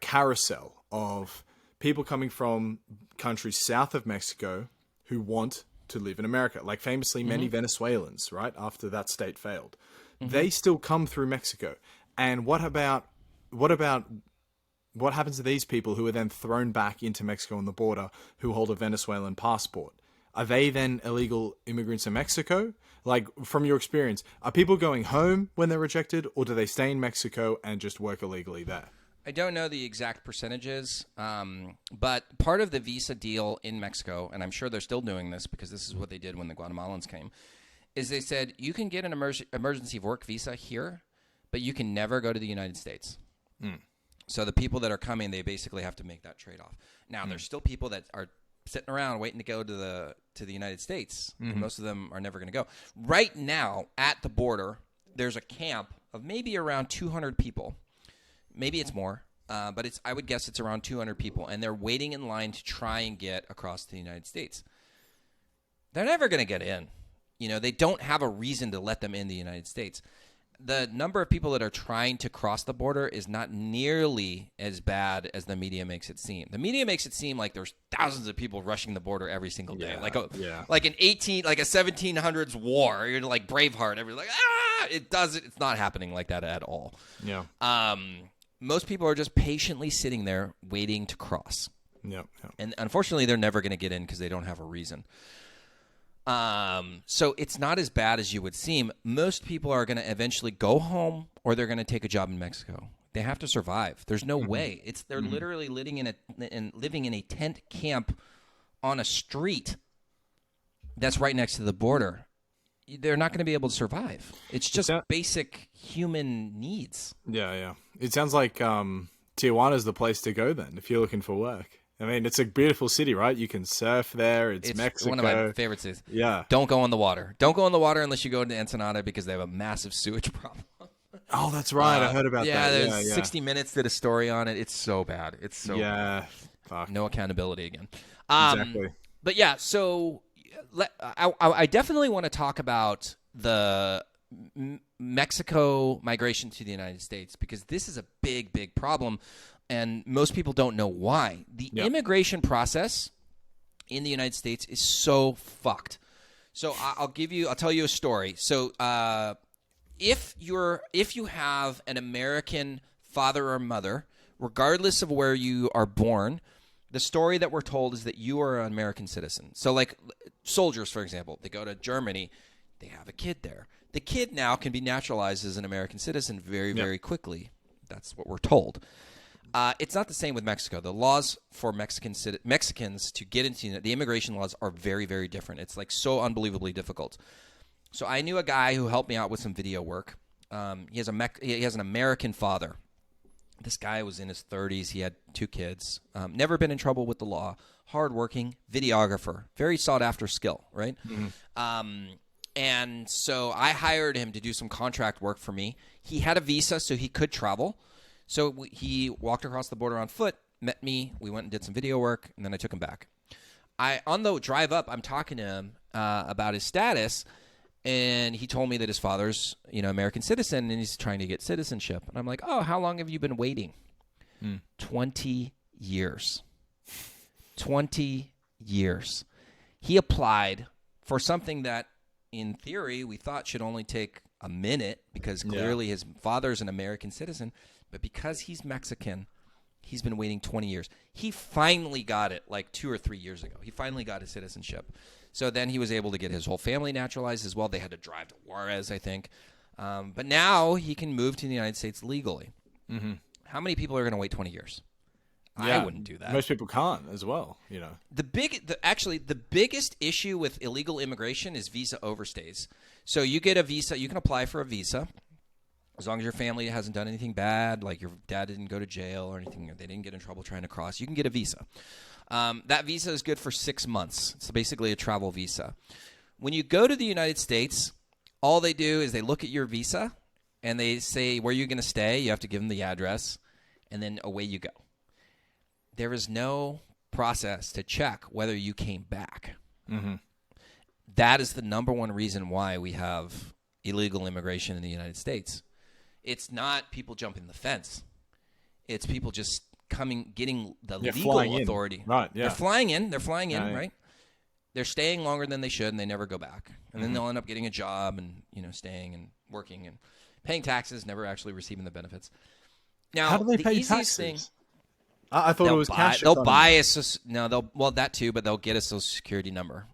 S1: carousel of people coming from countries south of Mexico who want to live in America. Like famously many Venezuelans, right? After that state failed. They still come through Mexico. And what happens to these people who are then thrown back into Mexico on the border who hold a Venezuelan passport? Are they then illegal immigrants in Mexico? Like, from your experience, are people going home when they're rejected, or do they stay in Mexico and just work illegally there?
S2: I don't know the exact percentages, but part of the visa deal in Mexico, and I'm sure they're still doing this because this is what they did when the Guatemalans came, is they said you can get an emergency work visa here, but you can never go to the United States. So the people that are coming, they basically have to make that trade-off. Now, there's still people that are sitting around waiting to go to the United States. Most of them are never going to go. Right now, at the border, there's a camp of maybe around 200 people. Maybe it's more, but I would guess it's around 200 people, and they're waiting in line to try and get across to the United States. They're never going to get in. They don't have a reason to let them in the United States. The number of people that are trying to cross the border is not nearly as bad as the media makes it seem. The media makes it seem like there's thousands of people rushing the border every single day, like a 1700s war. You're like Braveheart. Everyone's like, it's not happening like that at all.
S1: Yeah.
S2: Most people are just patiently sitting there waiting to cross.
S1: Yeah.
S2: And unfortunately, they're never going to get in because they don't have a reason. So it's not as bad as you would seem. Most people are going to eventually go home or they're going to take a job in Mexico. They have to survive. There's no way. They're literally living in a tent camp on a street that's right next to the border. They're not going to be able to survive. It's just basic human needs.
S1: Yeah. It sounds like Tijuana is the place to go then if you're looking for work. I mean, it's a beautiful city, right? You can surf there. It's Mexico.
S2: One of my favorite cities.
S1: Yeah.
S2: Don't go in the water. Don't go in the water unless you go into Ensenada because they have a massive sewage problem.
S1: Oh, that's right. I heard about that.
S2: Yeah, 60 Minutes did a story on it. It's so bad. It's so bad.
S1: Fuck.
S2: No accountability again.
S1: Exactly.
S2: But yeah, so I definitely want to talk about the Mexico migration to the United States because this is a big, big problem. And most people don't know why. The immigration process in the United States is so fucked. So I'll tell you a story. So if you have an American father or mother, regardless of where you are born, the story that we're told is that you are an American citizen. So like soldiers, for example, they go to Germany, they have a kid there. The kid now can be naturalized as an American citizen very, very quickly. That's what we're told. It's not the same with Mexico. The laws for Mexicans to get into the immigration laws are very, very different. It's like so unbelievably difficult. So I knew a guy who helped me out with some video work. He has an American father. This guy was in his 30s. He had 2 kids. Never been in trouble with the law. Hardworking videographer. Very sought after skill, right? And so I hired him to do some contract work for me. He had a visa, so he could travel. So he walked across the border on foot, met me. We went and did some video work, and then I took him back. On the drive up, I'm talking to him about his status, and he told me that his father's, American citizen, and he's trying to get citizenship. And I'm like, oh, how long have you been waiting? 20 years. 20 years. He applied for something that, in theory, we thought should only take a minute because clearly his father's an American citizen. But because he's Mexican, he's been waiting 20 years. He finally got it like 2 or 3 years ago. He finally got his citizenship. So then he was able to get his whole family naturalized as well. They had to drive to Juarez, I think. But now he can move to the United States legally. Mm-hmm. How many people are going to wait 20 years?
S1: Yeah,
S2: I wouldn't do that.
S1: Most people can't as well, you know.
S2: The biggest issue with illegal immigration is visa overstays. So you get a visa, you can apply for a visa as long as your family hasn't done anything bad, like your dad didn't go to jail or anything, or they didn't get in trouble trying to cross. You can get a visa. That visa is good for 6 months. It's basically a travel visa. When you go to the United States, all they do is they look at your visa and they say where you're going to stay. You have to give them the address, and then away you go. There is no process to check whether you came back. Mm-hmm. That is the number one reason why we have illegal immigration in the United States. It's not people jumping the fence. It's people just getting the legal authority.
S1: Right, yeah.
S2: They're flying in, right? They're staying longer than they should, and they never go back. And then they'll end up getting a job and, staying and working and paying taxes, never actually receiving the benefits. Now,
S1: how do they pay taxes? I thought it was cash.
S2: They'll buy that too, but they'll get a Social Security number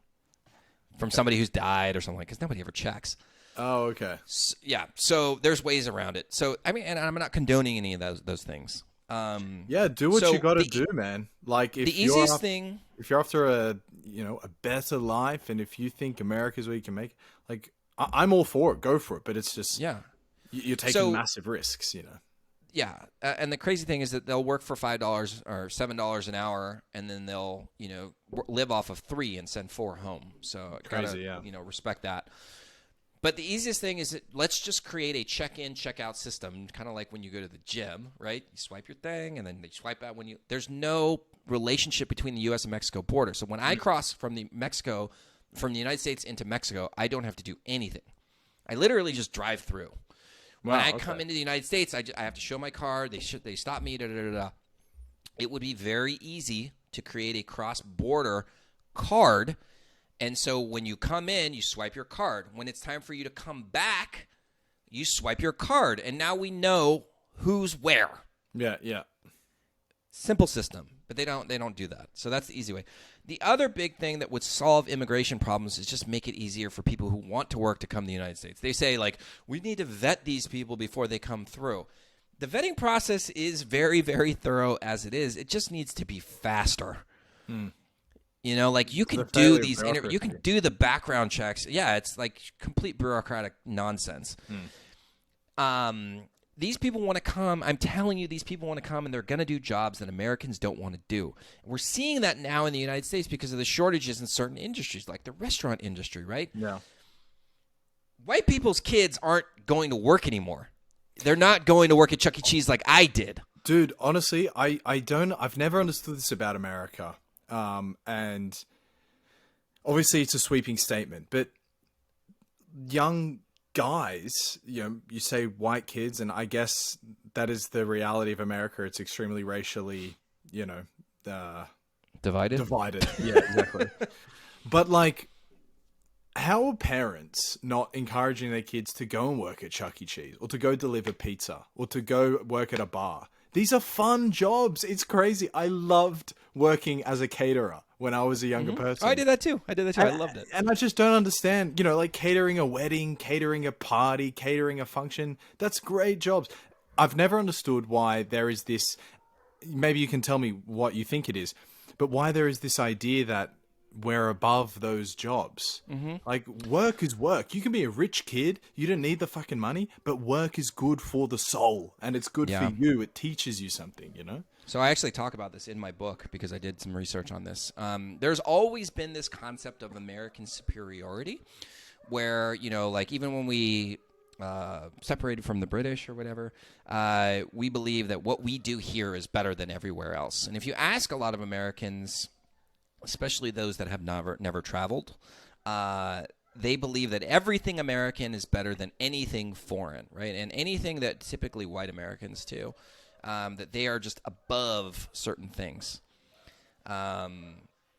S2: from somebody who's died or something, because nobody ever checks.
S1: Oh, okay.
S2: So there's ways around it. So I mean, and I'm not condoning any of those things.
S1: Do what you got to do, man. Like if if you're after a better life, and if you think America's where you can make, like I'm all for it. Go for it. But it's just you're taking massive risks,
S2: Yeah, and the crazy thing is that they'll work for $5 or $7 an hour, and then they'll live off of 3 and send 4 home. So
S1: crazy,
S2: respect that. But the easiest thing is that let's just create a check-in, check-out system, kind of like when you go to the gym, right? You swipe your thing, and then they swipe out when you. There's no relationship between the U.S. and Mexico border. So when I cross from the United States into Mexico, I don't have to do anything. I literally just drive through. When I come into the United States, I have to show my card. They stop me. It would be very easy to create a cross-border card. And so when you come in, you swipe your card. When it's time for you to come back, you swipe your card. And now we know who's where.
S1: Yeah.
S2: Simple system, but they don't do that. So that's the easy way. The other big thing that would solve immigration problems is just make it easier for people who want to work to come to the United States. They say, like, we need to vet these people before they come through. The vetting process is very, very thorough as it is. It just needs to be faster. Like you can do these you can do the background checks. Yeah, it's like complete bureaucratic nonsense. These people want to come. I'm telling you, these people want to come, and they're going to do jobs that Americans don't want to do. We're seeing that now in the United States because of the shortages in certain industries, like the restaurant industry, right?
S1: Yeah.
S2: White people's kids aren't going to work anymore. They're not going to work at Chuck E. Cheese like I did.
S1: Dude, honestly, I've never understood this about America. And obviously it's a sweeping statement, but young guys, you say white kids, and I guess that is the reality of America. It's extremely racially,
S2: divided.
S1: Yeah, exactly. But like, how are parents not encouraging their kids to go and work at Chuck E. Cheese, or to go deliver pizza, or to go work at a bar? These are fun jobs. It's crazy. I loved working as a caterer when I was a younger person.
S2: Oh, I did that too. I loved it.
S1: And I just don't understand, like catering a wedding, catering a party, catering a function. That's great jobs. I've never understood why there is this, maybe you can tell me what you think it is, but why there is this idea that we're above those jobs. Like, work is work. You can be a rich kid. You don't need the fucking money, but work is good for the soul, and it's good for you. It teaches you something,
S2: So I actually talk about this in my book because I did some research on this. There's always been this concept of American superiority where, like even when we separated from the British or whatever, we believe that what we do here is better than everywhere else. And if you ask a lot of Americans, especially those that have never traveled, they believe that everything American is better than anything foreign, right? And anything that typically white Americans do, that they are just above certain things.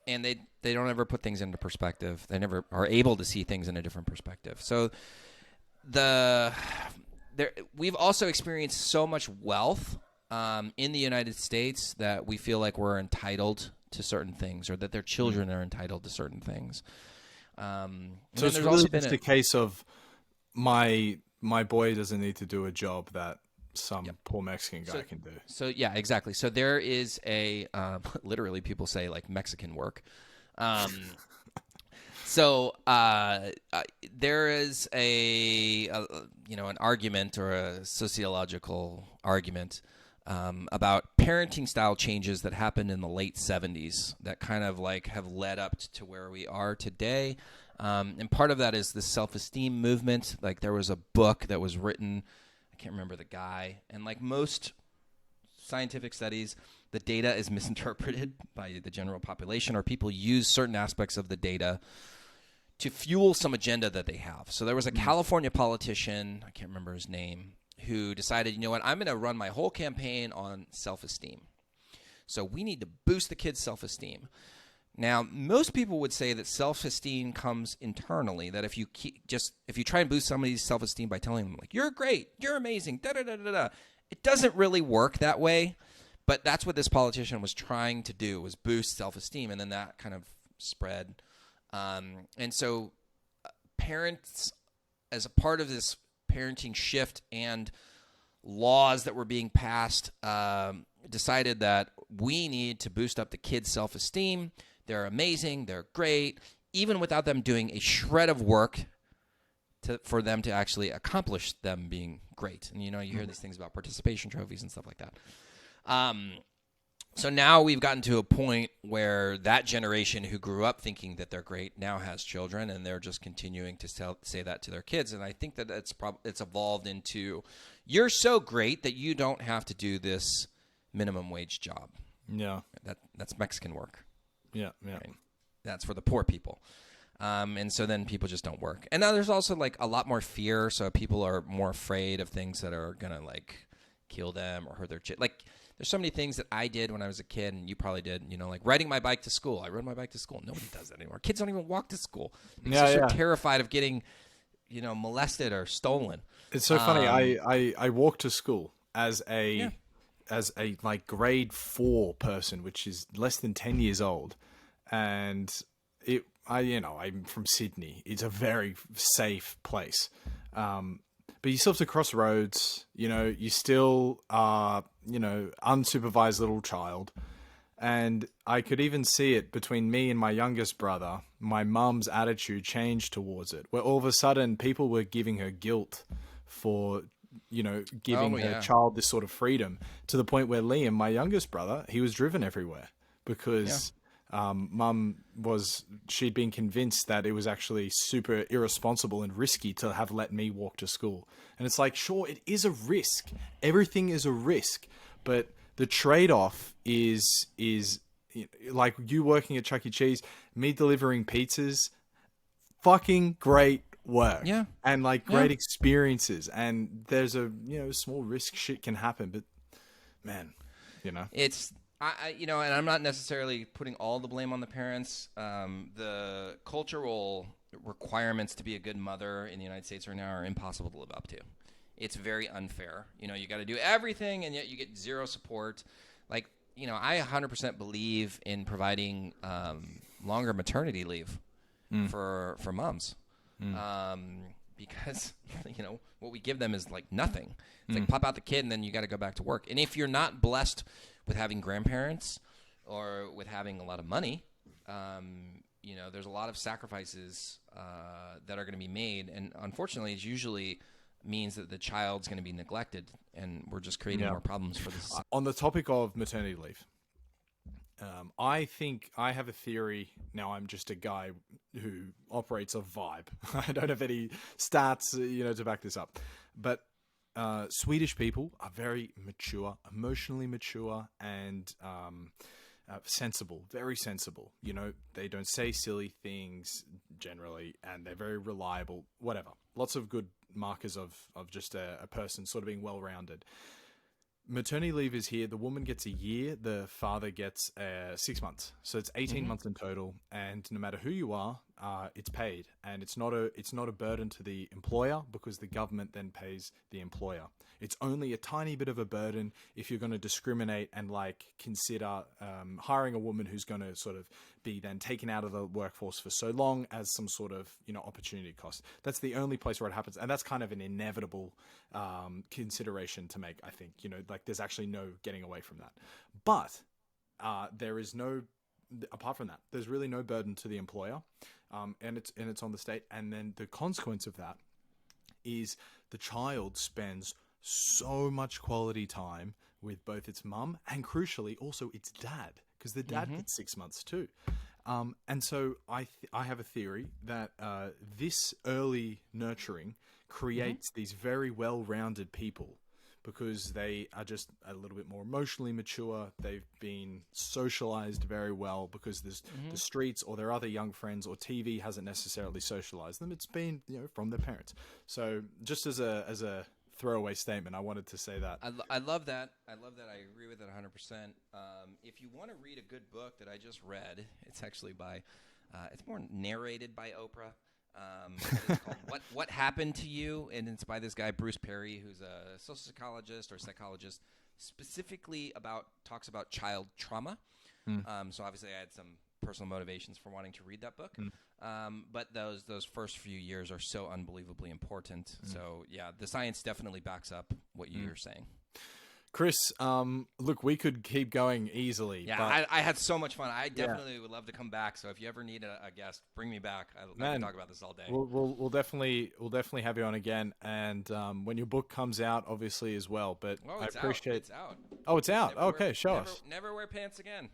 S2: and they don't ever put things into perspective. They never are able to see things in a different perspective. So we've also experienced so much wealth in the United States that we feel like we're entitled to certain things, or that their children are entitled to certain things.
S1: So it's really just a case of my boy doesn't need to do a job that some poor Mexican guy can do.
S2: So yeah, exactly. So there is a literally people say like Mexican work. There is an argument, or a sociological argument about parenting style changes that happened in the late 70s that kind of like have led up to where we are today. And part of that is the self-esteem movement. Like there was a book that was written, I can't remember the guy, and like most scientific studies, the data is misinterpreted by the general population, or people use certain aspects of the data to fuel some agenda that they have. So there was a California politician, I can't remember his name, who decided, you know what, I'm going to run my whole campaign on self-esteem. So we need to boost the kids' self-esteem. Now, most people would say that self-esteem comes internally, that if you try and boost somebody's self-esteem by telling them, like, you're great, you're amazing, da-da-da-da-da, it doesn't really work that way. But that's what this politician was trying to do, was boost self-esteem, and then that kind of spread. And so parents, as a part of this parenting shift and laws that were being passed, decided that we need to boost up the kids' self-esteem. They're amazing. They're great, even without them doing a shred of work for them to actually accomplish them being great. And, you hear these things about participation trophies and stuff like that. So now we've gotten to a point where that generation who grew up thinking that they're great now has children, and they're just continuing to say that to their kids. And I think that it's evolved into, you're so great that you don't have to do this minimum wage job.
S1: Yeah.
S2: That's Mexican work.
S1: Yeah, yeah.
S2: Right? That's for the poor people. And so then people just don't work. And now there's also like a lot more fear, so people are more afraid of things that are going to like kill them or hurt their Like there's so many things that I did when I was a kid, and you probably did, like riding my bike to school. I rode my bike to school. Nobody does that anymore. Kids don't even walk to school because they're terrified of getting, molested or stolen.
S1: It's so funny. I walked to school as a like grade 4 person, which is less than 10 years old. And I'm from Sydney. It's a very safe place. But you still have to cross roads, you still are, unsupervised little child. And I could even see it between me and my youngest brother. My mum's attitude changed towards it, where all of a sudden people were giving her guilt for, giving her child this sort of freedom, to the point where Liam, my youngest brother, he was driven everywhere because mum she'd been convinced that it was actually super irresponsible and risky to have let me walk to school. And it's like, sure, it is a risk. Everything is a risk, but the trade-off is like you working at Chuck E. Cheese, me delivering pizzas, fucking great work. Yeah. And like great experiences. And there's a, small risk shit can happen, but man,
S2: it's, and I'm not necessarily putting all the blame on the parents. The cultural requirements to be a good mother in the United States right now are impossible to live up to. It's very unfair. You got to do everything, and yet you get zero support. Like, I 100% believe in providing longer maternity leave for moms. Because, what we give them is like nothing. It's like pop out the kid and then you got to go back to work. And if you're not blessed with having grandparents or with having a lot of money, there's a lot of sacrifices that are going to be made. And unfortunately, it usually means that the child's going to be neglected, and we're just creating more problems for this.
S1: On the topic of maternity leave, I think I have a theory. Now, I'm just a guy who operates a vibe. I don't have any stats, to back this up. But Swedish people are very mature, emotionally mature, and sensible, very sensible. They don't say silly things generally, and they're very reliable, whatever. Lots of good markers of just a person sort of being well-rounded. Maternity leave is here. The woman gets a year. The father gets 6 months. So it's 18 months in total. And no matter who you are, it's paid. And it's not a burden to the employer because the government then pays the employer. It's only a tiny bit of a burden if you're going to discriminate and like consider hiring a woman who's going to sort of be then taken out of the workforce for so long as some sort of, opportunity cost. That's the only place where it happens. And that's kind of an inevitable consideration to make, I think. Like there's actually no getting away from that. But there is no, apart from that, there's really no burden to the employer, and it's on the state. And then the consequence of that is the child spends so much quality time with both its mum and crucially also its dad, because the dad gets 6 months too. And so I have a theory that this early nurturing creates these very well-rounded people because they are just a little bit more emotionally mature. They've been socialized very well because there's the streets or their other young friends or TV hasn't necessarily socialized them. It's been, from their parents. So just as a throwaway statement, I wanted to say that.
S2: I love that. I love that. I agree with it 100%. If you want to read a good book that I just read, it's actually by, it's more narrated by Oprah. It's called What Happened to You, and it's by this guy Bruce Perry, who's a social psychologist or psychologist, specifically talks about child trauma. So obviously I had some personal motivations for wanting to read that book, but those first few years are so unbelievably important. So yeah, the science definitely backs up what you're saying.
S1: Chris, look, we could keep going easily.
S2: Yeah,
S1: but
S2: I had so much fun. I definitely would love to come back. So if you ever need a guest, bring me back. I can talk about this all day.
S1: We'll definitely have you on again, and when your book comes out, obviously as well. But I appreciate
S2: it's out.
S1: Oh, it's out. Okay, show us.
S2: Never wear pants again.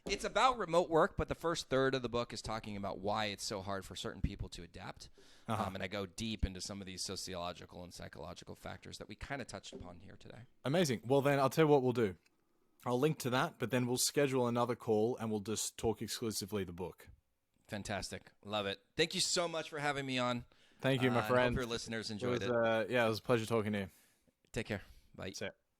S2: It's about remote work, but the first third of the book is talking about why it's so hard for certain people to adapt. And I go deep into some of these sociological and psychological factors that we kind of touched upon here today.
S1: Amazing. Well, then I'll tell you what we'll do. I'll link to that, but then we'll schedule another call and we'll just talk exclusively the book.
S2: Fantastic. Love it. Thank you so much for having me on.
S1: Thank you, my friend.
S2: I hope your listeners enjoyed it.
S1: It was a pleasure talking to you.
S2: Take care. Bye.
S1: See ya.